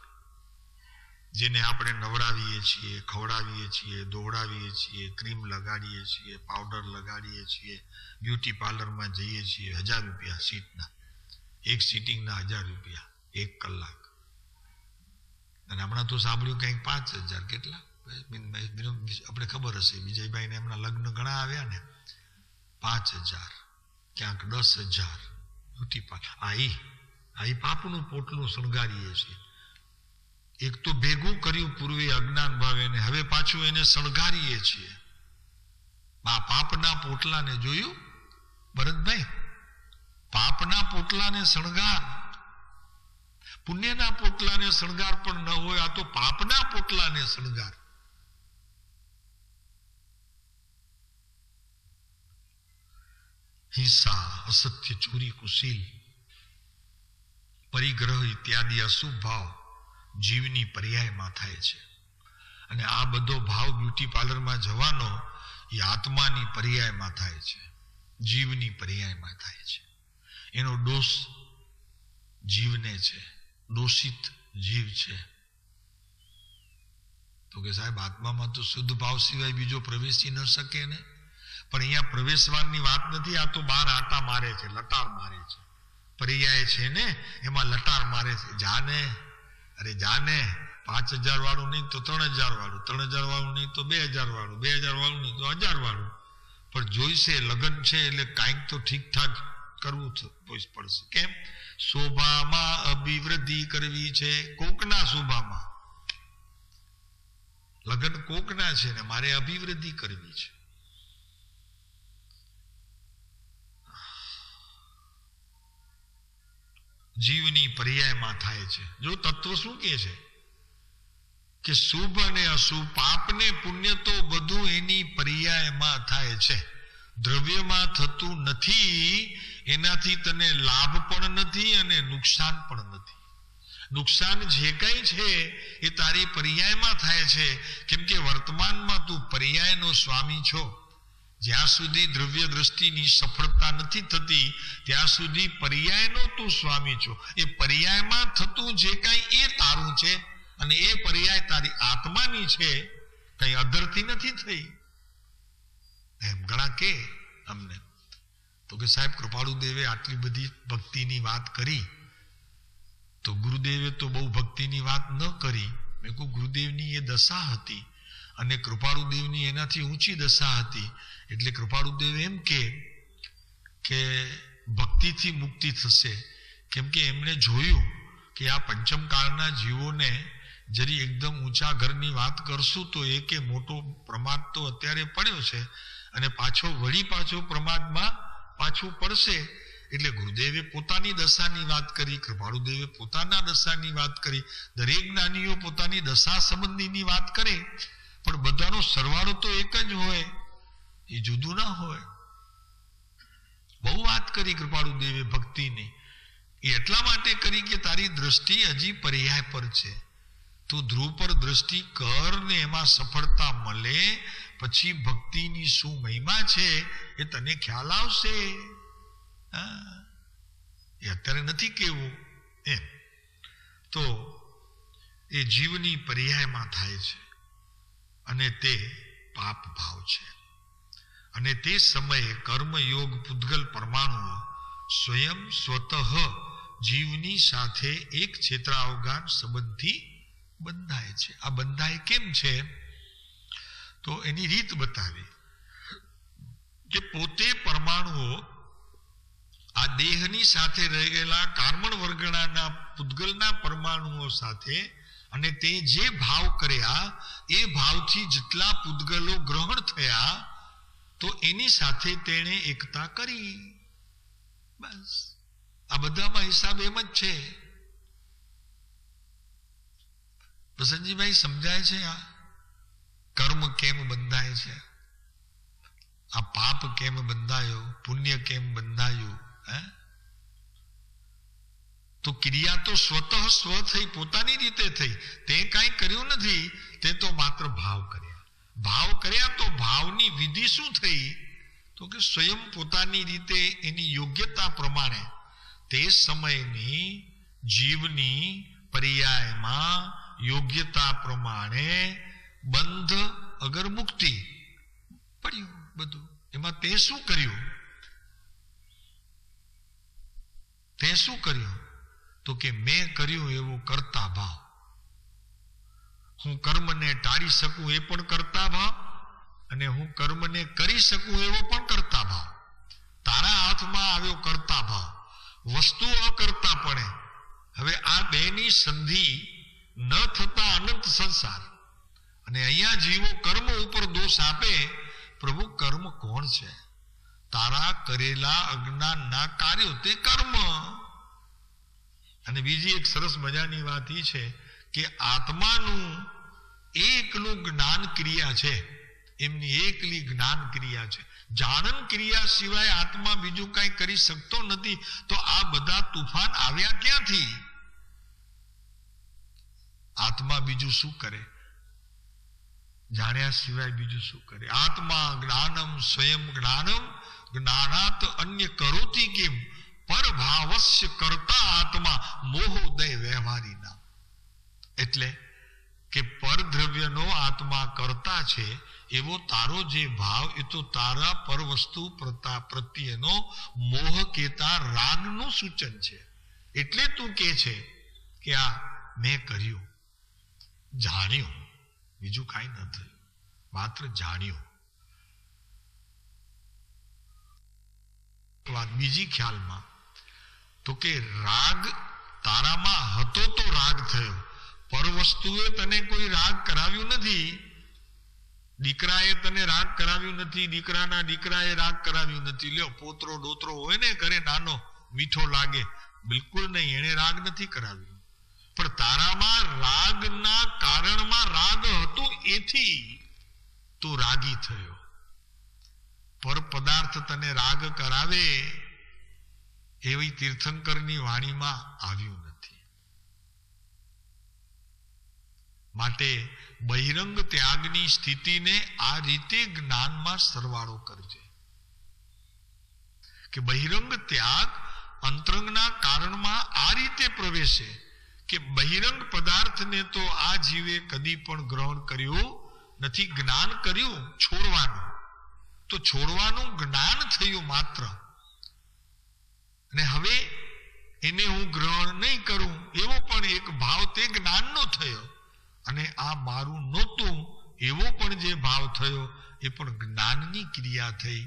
જેને આપણે નવડાવીએ છીએ, ખવડાવીએ છીએ, દોડાવીએ છીએ, ક્રીમ લગાડીએ છીએ, પાવડર લગાડીએ છીએ, બ્યુટી પાર્લરમાં જઈએ છીએ, 1000 રૂપિયા સીટના, એક સિટિંગના 1000 રૂપિયા 1 કલાક. અને હમણાં તો સાંભળ્યું કંઈક 5000. કેટલા? આપણે ખબર હશે, વિજયભાઈને એમના લગ્ન ઘણા આવ્યા ને, 5000, ક્યાંક 10,000 બ્યુટી પાર્લર. આ પાપનું પોટલું શણગારીએ છીએ. એક તો ભેગું કર્યું પૂર્વે અજ્ઞાન ભાવે, ને હવે પાછું એને શણગારીએ છીએ. આ પાપના પોટલાને જોયું ભરતભાઈ? પાપના પોટલાને શણગાર, પુણ્યના પોટલાને શણગાર પણ ન હોય, આ તો પાપના પોટલાને શણગાર. હિંસા, અસત્ય, ચોરી, કુશીલ, પરિગ્રહ ઇત્યાદિ અશુભ ભાવ જીવની પર્યાયમાં થાય છે. અને આ બધો ભાવ બ્યુટી પાર્લરમાં જવાનો એ આત્માની પર્યાયમાં થાય છે, જીવની પર્યાયમાં થાય છે. એનો દોષ જીવને છે, દોષિત જીવ છે. તો કે સાહેબ આત્મામાં તો શુદ્ધ ભાવ સિવાય બીજો પ્રવેશી ન શકે ને. પણ અહીંયા પ્રવેશવાની વાત નથી, આ તો બહાર આટા મારે છે, લટાર મારે છે. પર્યાય છે ને એમાં લટાર મારે છે. જાને, અરે જાને, 5000 વાળું નહીં તો 3000 વાળું, 3000 વાળું નહીં તો 2000 વાળું, 2000 વાળું નહીં તો 1000 વાળું. પણ જોઈશે, લગ્ન છે એટલે કાંઈક તો ઠીકઠાક કરવું પડશે. કેમ? શોભામાં અભિવૃદ્ધિ કરવી છે, કોકના શોભામાં. લગ્ન કોકના છે ને મારે અભિવૃદ્ધિ કરવી છે. જીવની પર્યાયમાં થાય છે. જો તત્વ શું કહે છે કે શુભ અને અશુભ, પાપ ને પુણ્ય તો બધું એની પર્યાયમાં થાય છે. દ્રવ્યમાં થતું નથી, એનાથી તને લાભ પણ નથી અને નુકસાન પણ નથી. નુકસાન જે કઈ છે એ તારી પર્યાયમાં થાય છે. કેમ કે વર્તમાનમાં તું પર્યાયનો સ્વામી છો. જ્યાં સુધી દ્રવ્ય દ્રષ્ટિની સફળતા નથી થતી ત્યાં સુધી પર્યાયનો તું સ્વામી છો. એ પર્યાયમાં થતું જે કઈ એ તારું છે અને એ પર્યાય તારી આત્માની છે, કઈ અધરથી નથી થઈ. એમ ઘણા કે અમને તો કે સાહેબ કૃપાળુદેવે આટલી બધી ભક્તિની વાત કરી, તો ગુરુદેવે તો બહુ ભક્તિની વાત ન કરી. મેં કહું ગુરુદેવની એ દશા હતી અને કૃપાળુદેવની એનાથી ઊંચી દશા હતી. એટલે કૃપાળુદેવ એમ કે ભક્તિથી મુક્તિ થશે. કેમ કે એમણે જોયું કે આ પંચમકાળના જીવોને જરી એકદમ ઊંચા ઘરની વાત કરશું તો એકે મોટો પ્રમાદ તો અત્યારે પડ્યો છે અને પાછો પ્રમાદમાં પાછું પડશે. એટલે ગુરુદેવે પોતાની દશાની વાત કરી, કૃપાળુદેવે પોતાના દશાની વાત કરી, દરેક જ્ઞાનીઓ પોતાની દશા સંબંધીની વાત કરે, પણ બધાનો સરવાળો તો એક જ હોય, એ જુદું ના હોય. બહુ વાત કરી કૃપાળુદેવે ભક્તિની. એ એટલા માટે કરી કે તારી દ્રષ્ટિ હજી પર્યાય પર છે. તું ધ્રુવ પર દ્રષ્ટિ કર ને એમાં સફળતા મળે પછી ભક્તિની શું મહિમા છે એ તને ખ્યાલ આવશે. એ અત્યારે નથી કેવું એમ. તો એ જીવની પર્યાયમાં થાય છે અને તે પાપ ભાવ છે. અને તે સમયે કર્મયોગ પૂતગલ પરમાણુઓ સ્વયં સ્વતઃ જીવની સાથે એક ક્ષેત્રાવગાન સંબંધથી બંધાય છે. આ બંધાય કેમ છે? તો એની રીત બતાવી કે પોતે પરમાણુઓ આ દેહની સાથે રહેલા કાર્બન વર્ગણાના પૂતગલના પરમાણુઓ સાથે અને તે જે ભાવ કર્યા એ ભાવથી જેટલા પૂતગલો ગ્રહણ થયા તો એની સાથે તેણે એકતા કરી. બસ આ બધામાં હિસાબ એમ જ છે. પ્રસન્નજીભાઈ સમજાય છે આ કર્મ કેમ બંધાય છે? આ પાપ કેમ બંધાયો? પુણ્ય કેમ બંધાયું? તો ક્રિયા તો સ્વતઃ સ્વ થઈ, પોતાની રીતે થઈ. તે કાંઈ કર્યું નથી, તે તો માત્ર ભાવ કર્યા. ભાવ કર્યા તો ભાવની વિધિ શું થઈ? તો કે સ્વયં પોતાની રીતે એની યોગ્યતા પ્રમાણે તે સમયની જીવની પર્યાયમાં યોગ્યતા પ્રમાણે બંધ અગર મુક્તિ પડ્યું બધું. એમાં તે શું કર્યું? તે શું કર્યું? તો કે મેં કર્યું એવો કરતા ભાવ. હું કર્મને ટાળી શકું એ પણ કરતા ભાવ અને હું કર્મને કરી શકું એવો પણ કરતા ભાવ. તારા હાથમાં આવ્યો કરતા ભાવ, વસ્તુ અકર્તા પડે. હવે આ બેની સંધિ ન થતા અનંત સંસાર. અને અહીંયા જીવો કર્મ ઉપર દોષ આપે. પ્રભુ કર્મ કોણ છે? તારા કરેલા અજ્ઞાનના કાર્યો તે કર્મ. અને બીજી એક સરસ મજાની વાત એ છે કે આત્માનું એકલું જ્ઞાન ક્રિયા છે, એમની એકલી જ્ઞાન ક્રિયા છે. જાણન ક્રિયા સિવાય આત્મા બીજું કઈ કરી શકતો નથી. તો આ બધા તુફાન આવ્યા ક્યાંથી? આત્મા બીજું શું કરે? જાણ્યા સિવાય બીજું શું કરે? આત્મા જ્ઞાનમ સ્વયં જ્ઞાનમ જ્ઞાનાત અન્ય કરોતી કેમ પરભાવસ્ય કરતા આત્મા મોહોદય વ્યવહારીના. એટલે કે પરદ્રવ્યનો આત્મા કરતા છે એવો તારો જે ભાવ એ તો તારા પરવસ્તુ પ્રત્યેનો મોહ કેતા રાગનું સૂચન છે. એટલે તું કે છે કે આ મેં કર્યું, જાણ્યું, બીજું કાંઈ ન થયું, માત્ર જાણ્યું. વાત બીજી ખ્યાલમાં તો કે રાગ તારામાં હતો તો રાગ થયો. પર વસ્તુએ તને કોઈ રાગ કરાવ્યું નથી. દીકરાએ તને રાગ કરાવ્યું નથી, દીકરાના દીકરાએ રાગ કરાવ્યું નથી. લ્યો પોતરો ડોતરો હોય ને ઘરે નાનો, મીઠો લાગે, બિલકુલ નહીં, એને રાગ નથી કરાવ્યું. પણ તારામાં રાગના કારણમાં રાગ હતો, એથી તું રાગી થયો. પર પદાર્થ તને રાગ કરાવે એવી તીર્થંકરની વાણીમાં આવ્યું નથી. માટે બહિરંગ ત્યાગની સ્થિતિને આ રીતે જ્ઞાનમાં સરવાળો કરજે કે બહિરંગ ત્યાગ અંતરંગના કારણમાં આ રીતે પ્રવેશે કે બહિરંગ પદાર્થને તો આ જીવે કદી પણ ગ્રહણ કર્યું નથી. જ્ઞાન કર્યું છોડવાનું, તો છોડવાનું જ્ઞાન થયું માત્ર. અને હવે એને હું ગ્રહણ નહીં કરું એવો પણ એક ભાવ તે જ્ઞાનનો થયો. અને આ મારું નહોતું એવો પણ જે ભાવ થયો એ પણ જ્ઞાનની ક્રિયા થઈ.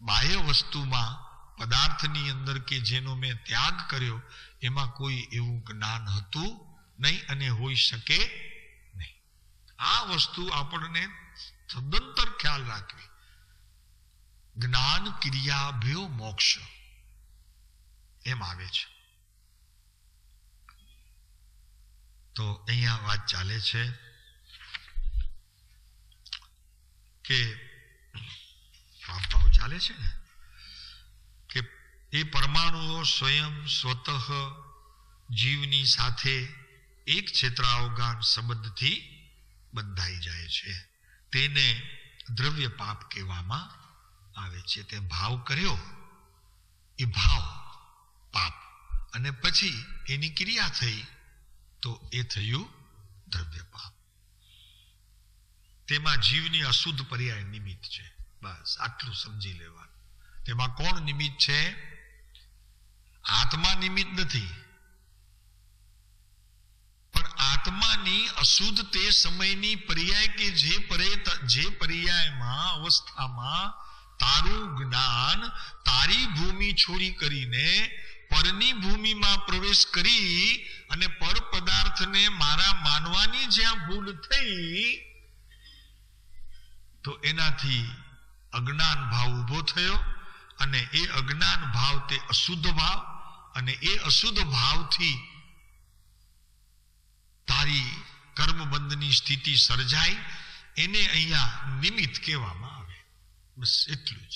બાહ્ય વસ્તુમાં પદાર્થની અંદર કે જેનો મેં ત્યાગ કર્યો એમાં કોઈ એવું જ્ઞાન હતું નહીં અને હોઈ શકે નહીં. આ વસ્તુ આપણને સદંતર ખ્યાલ રાખવી. જ્ઞાન ક્રિયા ભયો મોક્ષ એમ આવે છે. તો અહીંયા વાત ચાલે છે કે ભાવ ચાલે છે ને કે એ પરમાણુઓ સ્વયં સ્વતઃ જીવની સાથે એક ક્ષેત્રાવગાન સંબંધથી બંધાઈ જાય છે. તેને દ્રવ્ય પાપ કહેવામાં આવે છે. તે ભાવ કર્યો એ ભાવ પાપ, અને પછી એની ક્રિયા થઈ તો એ થયું દ્રવ્ય પાપ. તેમાં જીવની અશુદ્ધ પર્યાય નિમિત્ત છે. બસ આટલું સમજી લેવાનું. તેમાં કોણ નિમિત્ત છે? આત્મા નિમિત્ત નથી, પણ આત્માની અશુદ્ધ તે સમયની પર્યાય કે જે પર્યાયમાં અવસ્થામાં તારું જ્ઞાન તારી ભૂમિ છોડી કરીને પરની ભૂમિમાં પ્રવેશ કરી અને પર પદાર્થને મારા માનવાની જ્યાં ભૂલ થઈ તો એનાથી અજ્ઞાન ભાવ ઉભો થયો, અને એ અજ્ઞાન ભાવ તે અશુદ્ધ ભાવ, અને એ અશુદ્ધ ભાવથી તારી કર્મબંધની સ્થિતિ સર્જાય. એને અહીંયા નિમિત્ત કહેવામાં આવે. બસ એટલું જ.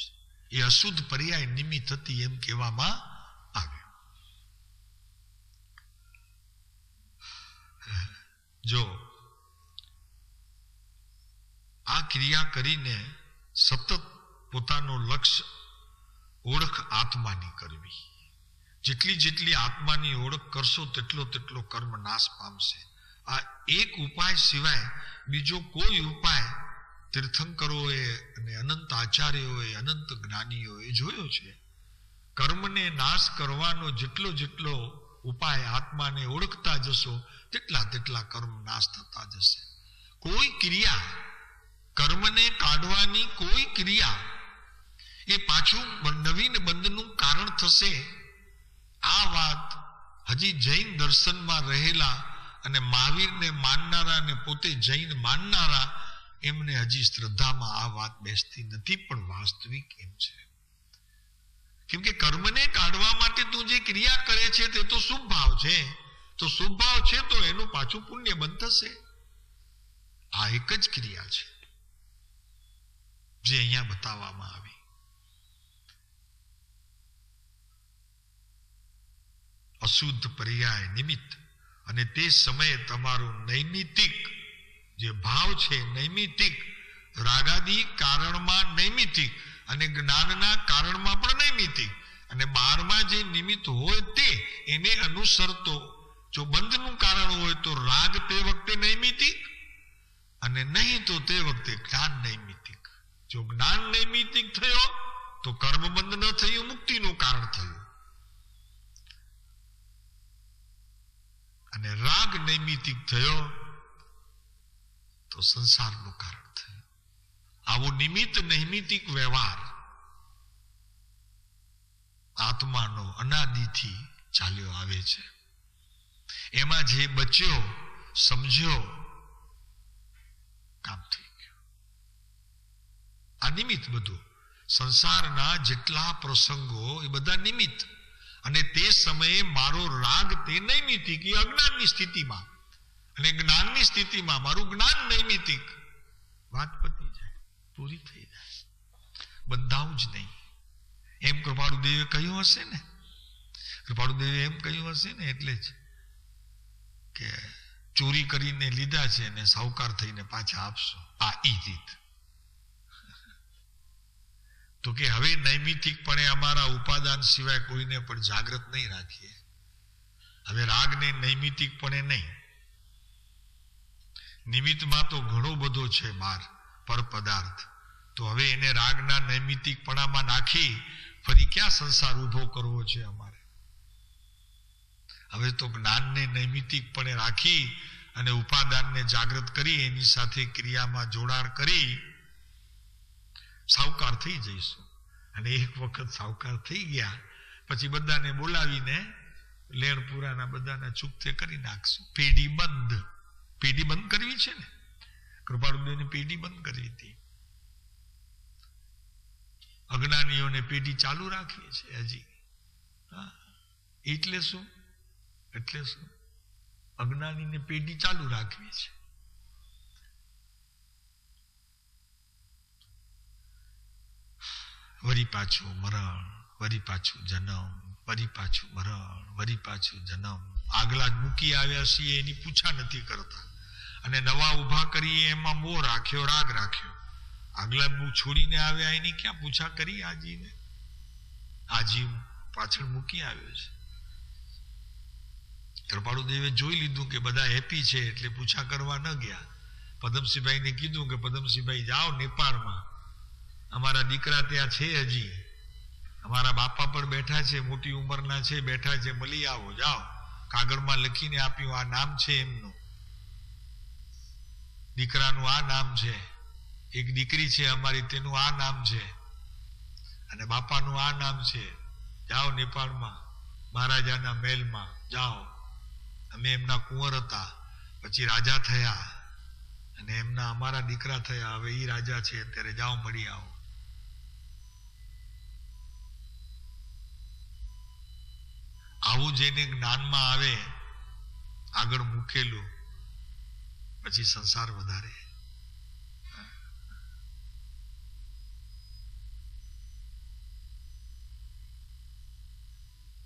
એ અશુદ્ધ પર્યાય નિમિત્ત હતી એમ કહેવામાં આવે. જો આ ક્રિયા કરીને સતત પોતાનો લક્ષ્ય ઓળખ આત્માની કરવી. જેટલી આત્માની ઓળખ કરશો તેટલો કર્મ નાશ પામશે. આ એક ઉપાય સિવાય બીજો કોઈ ઉપાય તીર્થંકરોએ અને અનંત આચાર્યોએ અનંત જ્ઞાનીઓએ જોયો છે. કર્મને નાશ કરવાનો જેટલો ઉપાય આત્માને ઓળખતા જશો તેટલા કર્મ નાશ થતા જશે. કોઈ ક્રિયા, કર્મને કાઢવાની કોઈ ક્રિયા એ પાછું નવીન બંધનું કારણ થશે. આ વાત હજી જૈન દર્શનમાં રહેલા અને મહાવીરને માનનારા અને પોતે જૈન માનનારા એમને હજી શ્રદ્ધામાં આ વાત બેસતી નથી. પણ વાસ્તવિક એમ છે. કેમ કે કર્મને કાઢવા માટે તું જે ક્રિયા કરે છે તે તો શુભ ભાવ છે. તો શુભ ભાવ છે તો એનું પાછું પુણ્ય બંધ થશે. આ એક જ ક્રિયા છે જે અહીંયા બતાવવામાં આવી. અશુદ્ધ પર્યાય નિમિત્ત, અને તે સમયે તમારું નૈમિતિક જે ભાવ છે, નૈમિતિક રાગાદી કારણમાં નૈમિતિક અને જ્ઞાનના કારણમાં પણ નૈમિતિક, અને બારમાં જે નિમિત્ત હોય તે એને અનુસરતો જો બંધનું કારણ હોય તો રાગ તે વખતે નૈમિતિક, અને નહીં તો તે વખતે જ્ઞાન નૈમિતિક. જો જ્ઞાન નૈમિતિક થયો તો કર્મબંધ ન થયું, મુક્તિનું કારણ થયું. અને રાગ નૈમિતિક થયો તો સંસારનું કારણ થયું. આવો નિમિત્ત નૈમિતિક વ્યવહાર આત્માનો અનાદિથી ચાલ્યો આવે છે. એમાં જે બચ્યો સમજ્યો કામ થઈ ગયું. આ નિમિત્ત બધું સંસારના જેટલા પ્રસંગો એ બધા નિમિત્ત, અને તે સમયે મારો રાગ તે નૈમિતિક એ અજ્ઞાનની સ્થિતિમાં, અને જ્ઞાનની સ્થિતિમાં મારું જ્ઞાન નૈમિતિક. વાત પતી જાય, પૂરી થઈ જાય, બંધાવું જ નહીં. એમ કૃપાળુદેવે કહ્યું હશે ને, કૃપાળુદેવે એમ કહ્યું હશે ને, એટલે જ કે ચોરી કરીને લીધા છે ને સાહુકાર થઈને પાછા આપશો. આ ઈ રીત. તો કે હવે નૈમિતિકપણે અમારા ઉપાદાન સિવાય કોઈને પણ જાગૃત નહીં રાખીએ. હવે રાગને નૈમિતિકપણે નહીં. નિમિત્તમાં તો ઘણો બધો છે માર પર પદાર્થ, તો હવે એને રાગના નૈમિતિકપણામાં નાખી ફરી ક્યાં સંસાર ઉભો કરવો છે અમારે? હવે તો જ્ઞાનને નૈમિતિકપણે રાખી અને ઉપાદાનને જાગૃત કરી એની સાથે ક્રિયામાં જોડાણ કરી સાહુકાર થઈ જઈશું. અને એક વખત સાહુકાર થઈ ગયા પછી બધાને બોલાવીને લેણપુરાના બધાના ચૂકતે કરી નાખશું. પેઢી બંધ કરવી છે ને, કૃપાળુદેવને પેઢી બંધ કરવી હતી. અજ્ઞાનીઓને પેઢી ચાલુ રાખવી છે હજી. એટલે શું અજ્ઞાનીને પેઢી ચાલુ રાખવી છે. વરી પાછું મરણ, વરી પાછું જન્મ, વરી પાછું મરણ, વરી પાછું જન્મ. આગલા જ મૂકી આવ્યા છીએ એની પૂછા નથી કરતા, અને નવા ઉભા કરીએ એમાં મોહ રાખ્યો, રાગ રાખ્યો. આગલા છોડીને આવ્યા એની ક્યાં પૂછા કરી? આજીને આજી પાછળ મૂકી આવ્યો છે. કૃપાળુદેવે જોઈ લીધું કે બધા હેપી છે એટલે પૂછા કરવા ન ગયા. પદમસિંહભાઈને કીધું કે પદમસિંહભાઈ જાઓ નેપાળમાં, અમારા દીકરા ત્યાં છે, હજી અમારા બાપા પણ બેઠા છે, મોટી ઉંમરના છે, બેઠા છે, મળી આવો, જાઓ. કાગળમાં લખીને આપ્યું, આ નામ છે એમનું, દીકરાનું આ નામ છે, એક દીકરી છે અમારી તેનું આ નામ છે, અને બાપાનું આ નામ છે. જાઓ નેપાળમાં મહારાજાના મહેલમાં જાઓ. અમે એમના કુંવર હતા, પછી રાજા થયા, અને એમના અમારા દીકરા થયા, હવે એ રાજા છે, અત્યારે જાઓ મળી આવો. આવું જેને જ્ઞાનમાં આવે આગળ મૂકેલું, પછી સંસાર વધારે.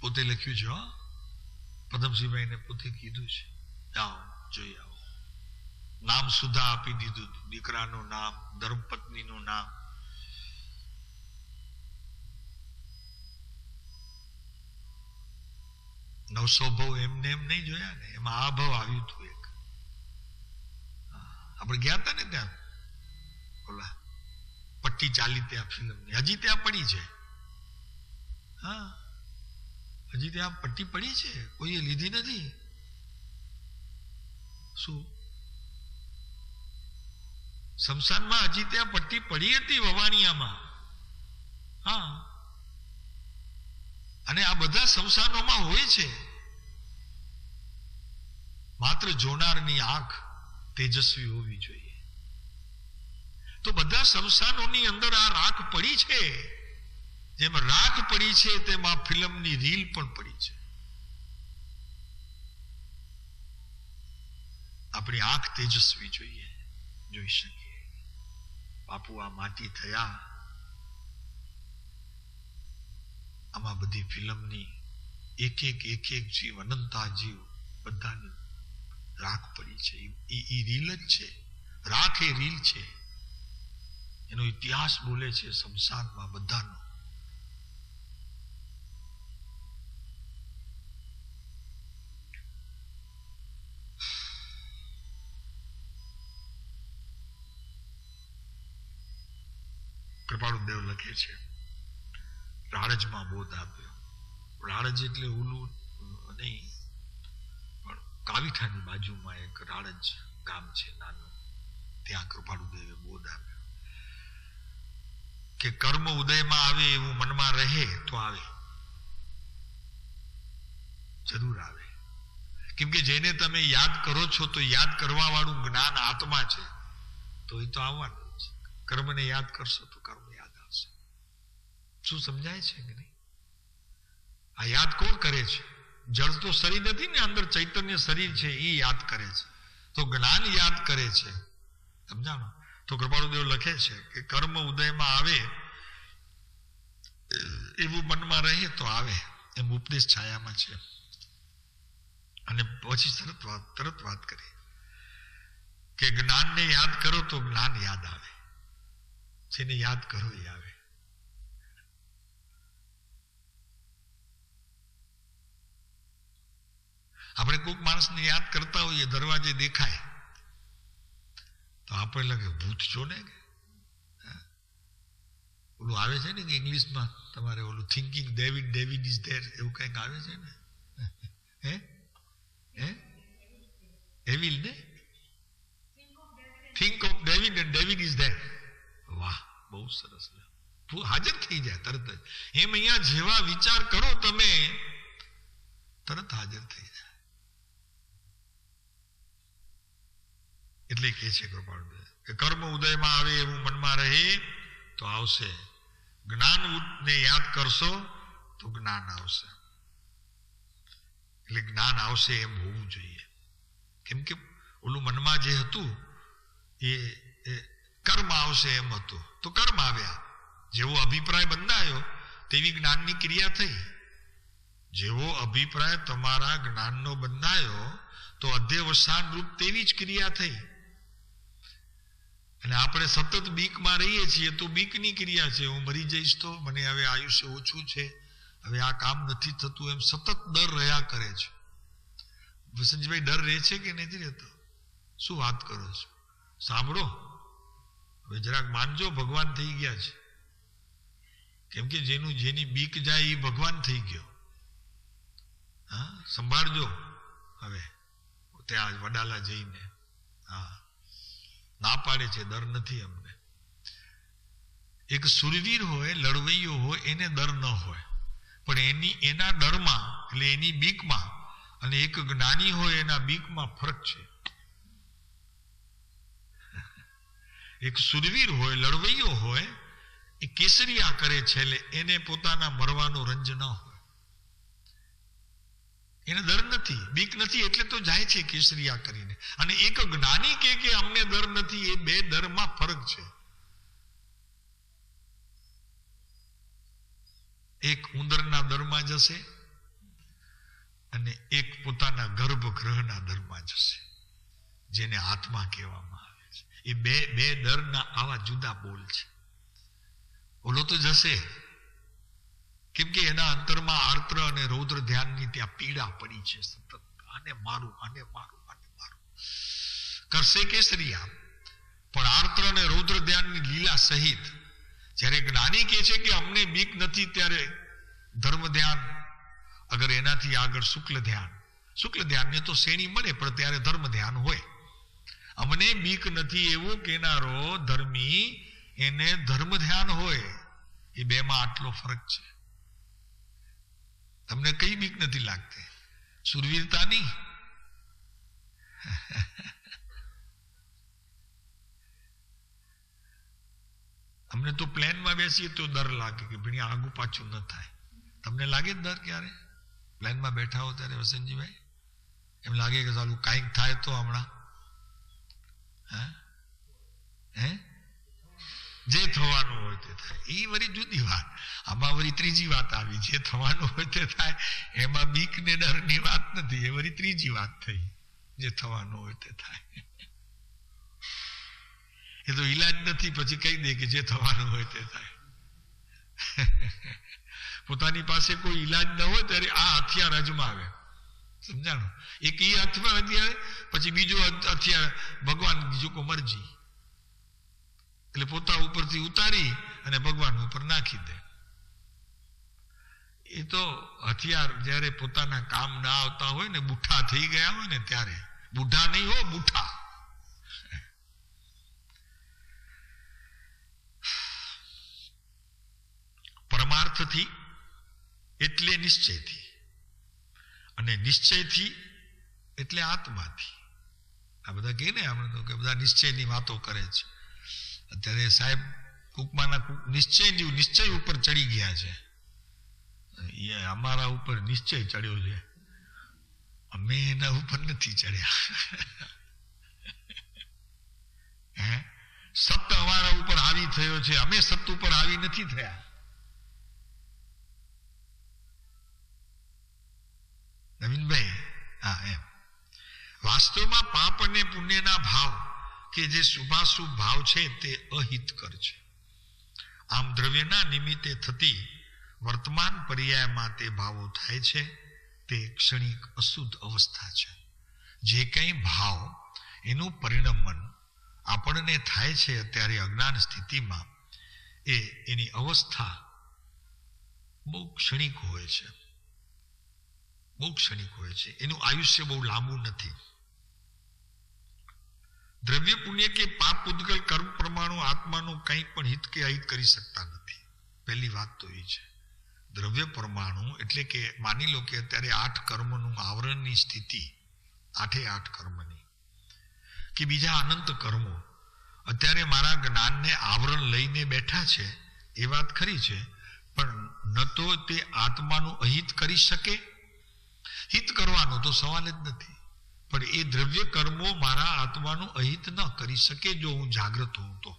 પોતે લખ્યું છે, પદમસિંહભાઈને પોતે કીધું છે, જાઓ જોઈ આવો. નામ સુધા આપી દીધું, દીકરાનું નામ, ધર્મપત્નીનું નામ. નવસો ભવ એમને એમ નહીં જોયા ને, એમાં આ ભાવ આવ્યું હતું એક. આપણે ગયા હતા ને ત્યાં, ઓલા પટ્ટી ચાલી ત્યાં ફિલ્મની, હજી ત્યાં પડી છે. હા, હજી ત્યાં પટ્ટી પડી છે, કોઈએ લીધી નથી. શું શમશાનમાં હજી ત્યાં પટ્ટી પડી હતી વવાણિયામાં? હા, અને આ બધા શમશાનોમાં હોય છે. માત્ર જોનારની આંખ તેજસ્વી હોવી જોઈએ. તો બધા શમશાનોની અંદર આ રાખ પડી છે. જેમ રાખ પડી છે તેમાં ફિલ્મની રીલ પણ પડી છે. આપણી આંખ તેજસ્વી જોઈએ, જોઈ શકીએ. બાપુ આ માટી થયા, આમાં બધી ફિલ્મની એક એક જીવ, અનંતા જીવ, બધાની રાખ પડી છે. એ રીલ જ છે, રાખ એ રીલ છે. એનો ઇતિહાસ બોલે છે શમશાનમાં બધાનો. કૃપાળુદેવ લખે છે, રાળજમાં બોધ આપ્યો. રાળજ એટલે ઓલું નહીં, પણ કાવીઠાની બાજુમાં એક રાળજ ગામ છે નાનું, ત્યાં કૃપાળુદેવે બોધ આપ્યો કે કર્મ ઉદયમાં આવે એવું મનમાં રહે તો આવે, જરૂર આવે. કેમ કે જેને તમે યાદ કરો છો તો યાદ કરવા વાળું જ્ઞાન આત્મા છે, તો એ તો આવવાનું છે. કર્મને યાદ કરશો તો કર્મ યાદ આવશે. શું સમજાય છે કે નહીં? આ યાદ કોણ કરે છે? જળ તો શરીર નથી ને, અંદર ચૈતન્ય શરીર છે, એ યાદ કરે છે. તો જ્ઞાન યાદ કરે છે. સમજાણો? તો કૃપાળુદેવ લખે છે કે કર્મ ઉદયમાં આવે એવું મનમાં રહે તો આવે, એમ ઉપદેશ છાયામાં છે. અને પછી તરત વાત કરી કે જ્ઞાનને યાદ કરો તો જ્ઞાન યાદ આવે. જેને યાદ કરો એ આવે. આપણે કોઈક માણસને યાદ કરતા હોઈએ, દરવાજે દેખાય તો આપણે લાગે ભૂત છો ને. ઓલું આવે છે ને કે ઇંગ્લિશમાં તમારે ઓલું થિંકિંગ ડેવિડ ઇઝ ધેર, એવું કંઈક આવે છે ને. એવિલ ને, think of David and David is there. વાહ, બહુ સરસ. હાજર થઈ જાય તરત જ. એમ અહીંયા જેવા વિચાર કરો તમે, તરત હાજર થઈ જાય. એટલે કહે છે કૃપાળ કે કર્મ ઉદયમાં આવે એવું મનમાં રહે તો આવશે, જ્ઞાન ને યાદ કરશો તો જ્ઞાન આવશે. એટલે જ્ઞાન આવશે એમ હોવું જોઈએ. કેમ કે ઓલું મનમાં જે હતું એ કર્મ આવશે એમ હતું, તો કર્મ આવ્યા. જેવો અભિપ્રાય બંધાયો તેવી જ્ઞાનની ક્રિયા થઈ. જેવો અભિપ્રાય તમારા જ્ઞાનનો બંધાયો તો અધ્યવસાન રૂપ તેવી જ ક્રિયા થઈ. અને આપણે સતત બીકમાં રહીએ છીએ તો બીકની ક્રિયા છે. હું મરી જઈશ તો, મને હવે આયુષ્ય ઓછું છે, હવે આ કામ નથી થતું, એમ સતત ડર રહ્યા કરે છે. વસંતભાઈ ડર રહે છે કે નથી રહેતો? શું વાત કરો છો? સાંભળો, હવે જરાક માનજો, ભગવાન થઈ ગયા છે. કેમ કે જેની બીક જાય એ ભગવાન થઈ ગયો. હા, સંભાળજો. હવે ત્યાં વડાલા જઈને હા ના પાડે છે, ડર નથી અમને. એક સુરવીર હોય, લડવૈયો હોય, એને ડર ન હોય, પણ એના ડરમાં એટલે એની બીકમાં અને એક જ્ઞાની હોય એના બીકમાં ફરક છે. એક સુરવીર હોય, લડવૈયો હોય, એ કેસરિયા કરે છે, એટલે એને પોતાના મરવાનો રંજ ન હોય, એને ડર નથી, બીક નથી, એટલે તો જાય છે કેસરિયા કરીને. અને એક જ્ઞાની કે અમને ડર નથી, એ બે ડરમાં ફરક છે. એક ઉંદરના દરમાં જશે અને એક પોતાના ગર્ભગૃહના દરમાં જશે, જેને આત્મા કહેવામાં આવે છે. એ બે ડરના આવા જુદા બોલ છે. ઓલો તો જશે, કેમ કે એના અંતરમાં આર્ત્ર અને રૌદ્ર ધ્યાનની ત્યાં પીડા પડી છે. સતત આને મારું, આને મારું, આને મારું કરશે કેસરિયા. પણ આર્ત્ર અને રૌદ્ર ધ્યાનની લીલા સહિત જ્યારે જ્ઞાની કહે છે કે અમને બીક નથી, ત્યારે ધર્મ ધ્યાન, અગર એનાથી આગળ શુક્લ ધ્યાનને તો શ્રેણી મળે, પણ ત્યારે ધર્મ ધ્યાન હોય. અમને બીક નથી એવું કહેનારો ધર્મી, એને ધર્મ ધ્યાન હોય. એ બેમાં આટલો ફરક છે. તમને કઈ બીક નથી લાગતી? સુરવીરતાની? અમને તો પ્લેનમાં બેસીએ તો ડર લાગે કે ભાઈ આગું પાછું ન થાય. તમને લાગે ડર ક્યારે પ્લેનમાં બેઠા હો ત્યારે વસંતજીભાઈ? એમ લાગે કે ચાલુ કાંઈક થાય તો હમણાં હે જે થવાનું હોય તે થાય. એ વળી જુદી વાત. આમાં વળી ત્રીજી વાત આવી, જે થવાનું હોય તે થાય. એમાં બીક ને ડરની વાત નથી, એ વળી ત્રીજી વાત થઈ, જે થવાનું હોય તે થાય. એ તો ઈલાજ નથી, પછી કહી દે કે જે થવાનું હોય તે થાય. પોતાની પાસે કોઈ ઈલાજ ન હોય ત્યારે આ હથિયાર અજમાવે. સમજાણું? એક એ હથિયાર, પછી બીજો હથિયાર ભગવાન, બીજો કો મરજી. એટલે પોતા ઉપરથી ઉતારી અને ભગવાન ઉપર નાખી દે. એ તો હથિયાર જયારે પોતાના કામ ના આવતા હોય ને, બુઠ્ઠા થઈ ગયા હોય ને ત્યારે. બુઢા નહીં હો, બુઠ્ઠા. પરમાર્થથી એટલે નિશ્ચયથી, અને નિશ્ચયથી એટલે આત્માથી. આ બધા કહે ને આપણે તો કે બધા નિશ્ચયની વાતો કરે છે. અત્યારે સાહેબ કુકમાના નિશ્ચય ઉપર ચડી ગયા છે. એ અમારા ઉપર નિશ્ચય ચડ્યો છે, અમે એના ઉપર નથી ચડ્યા. હે, સત્ય અમારા ઉપર હાવી થયો છે, અમે સત્ય ઉપર હાવી નથી થયા. નવીનભાઈ, હા એમ વાસ્તવમાં પાપ અને પુણ્યના ભાવ કે જે શુભાશુભ ભાવ છે તે અહિતકર છે. આમ દ્રવ્યના નિમિત્તે થતી વર્તમાન પર્યાયમાં તે ભાવો થાય છે તે ક્ષણિક અશુદ્ધ અવસ્થા છે. જે કંઈ ભાવ એનું પરિણમન આપણને થાય છે અત્યારે અજ્ઞાન સ્થિતિમાં, એની અવસ્થા બહુ ક્ષણિક હોય છે, બહુ ક્ષણિક હોય છે. એનું આયુષ્ય બહુ લાંબુ નથી. દ્રવ્ય પુણ્ય કે પાપ પૂતગલ કર્મ પ્રમાણો આત્માનું કંઈ પણ હિત કે અહિત કરી શકતા નથી. પહેલી વાત તો એ છે. દ્રવ્ય પરમાણુ એટલે કે માની લો કે અત્યારે 8 કર્મનું આવરણની સ્થિતિ, 8 કર્મની, કે બીજા અનંત કર્મો અત્યારે મારા જ્ઞાનને આવરણ લઈને બેઠા છે, એ વાત ખરી છે, પણ ન તો તે આત્માનું અહિત કરી શકે, હિત કરવાનો તો સવાલ જ નથી, પણ એ દ્રવ્ય કર્મો મારા આત્માનું અહિત ન કરી શકે જો હું જાગ્રત હોઉં તો.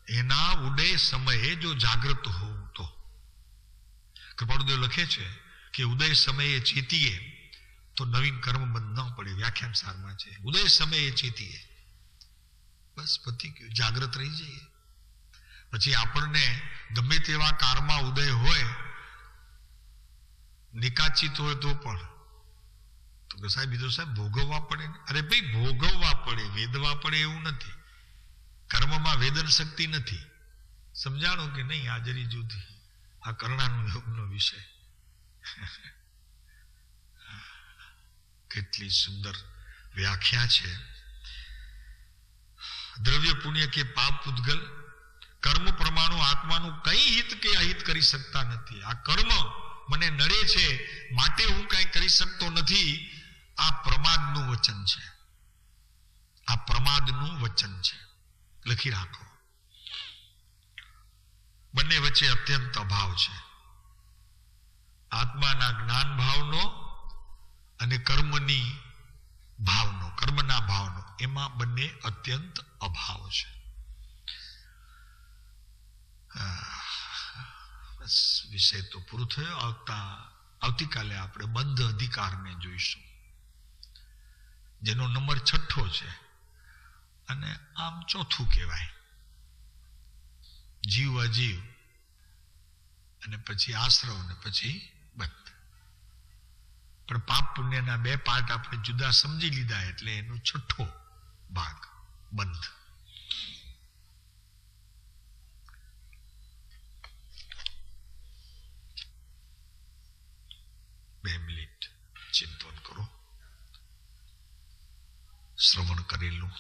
એના ઉદય સમયે જો જાગ્રત હોઉં તો. કૃપાળુદેવ લખે છે કે ઉદય સમયે ચેતીએ તો નવીન કર્મ બંધ ન પડે. વ્યાખ્યાન સારમાં છે ઉદય સમયે ચેતીએ, બસ પતી ગયું, જાગ્રત રહી જઈએ. પછી આપણને ગમે તેવા કારમાં ઉદય હોય, નિકાચિત હોય તો પણ તો સાહેબ બીજો સાહેબ ભોગવવા પડે ને. અરે ભાઈ ભોગવવા પડે, વેદવા પડે એવું નથી. કર્મમાં વેદન શક્તિ નથી. સમજાણો કે નહીં હાજરી જુદી. આ કર્ણાનું યોગનો વિષય. કેટલી સુંદર વ્યાખ્યા છે. દ્રવ્ય પુણ્ય કે પાપ પૂતગલ કર્મ પ્રમાણુ આત્માનું કઈ હિત કે અહિત કરી શકતા નથી. આ કર્મ મને નડે છે માટે હું કઈ કરી શકતો નથી. આ પ્રમાદનું વચન છે, આ પ્રમાદનું વચન છે. લખી રાખો. બંને વચ્ચે અત્યંત અભાવ છે. આત્માના જ્ઞાન ભાવનો અને કર્મની ભાવનો, કર્મના ભાવનો, એમાં બંને અત્યંત અભાવ છે. બસ વિષય તો પૂરો થયો. આવતીકાલે આપણે બંધ અધિકારને જોઈશું, જેનો નંબર 6 છે અને આમ ચોથું કહેવાય. જીવ અજીવ અને પછી આશ્રવ અને પછી બંધ. પણ પાપ પુણ્યના 2 પાર્ટ આપણે જુદા સમજી લીધા એટલે એનો 6થો ભાગ બંધ. બે મિનિટ ચિંતન કરો. શ્રવણ કરેલું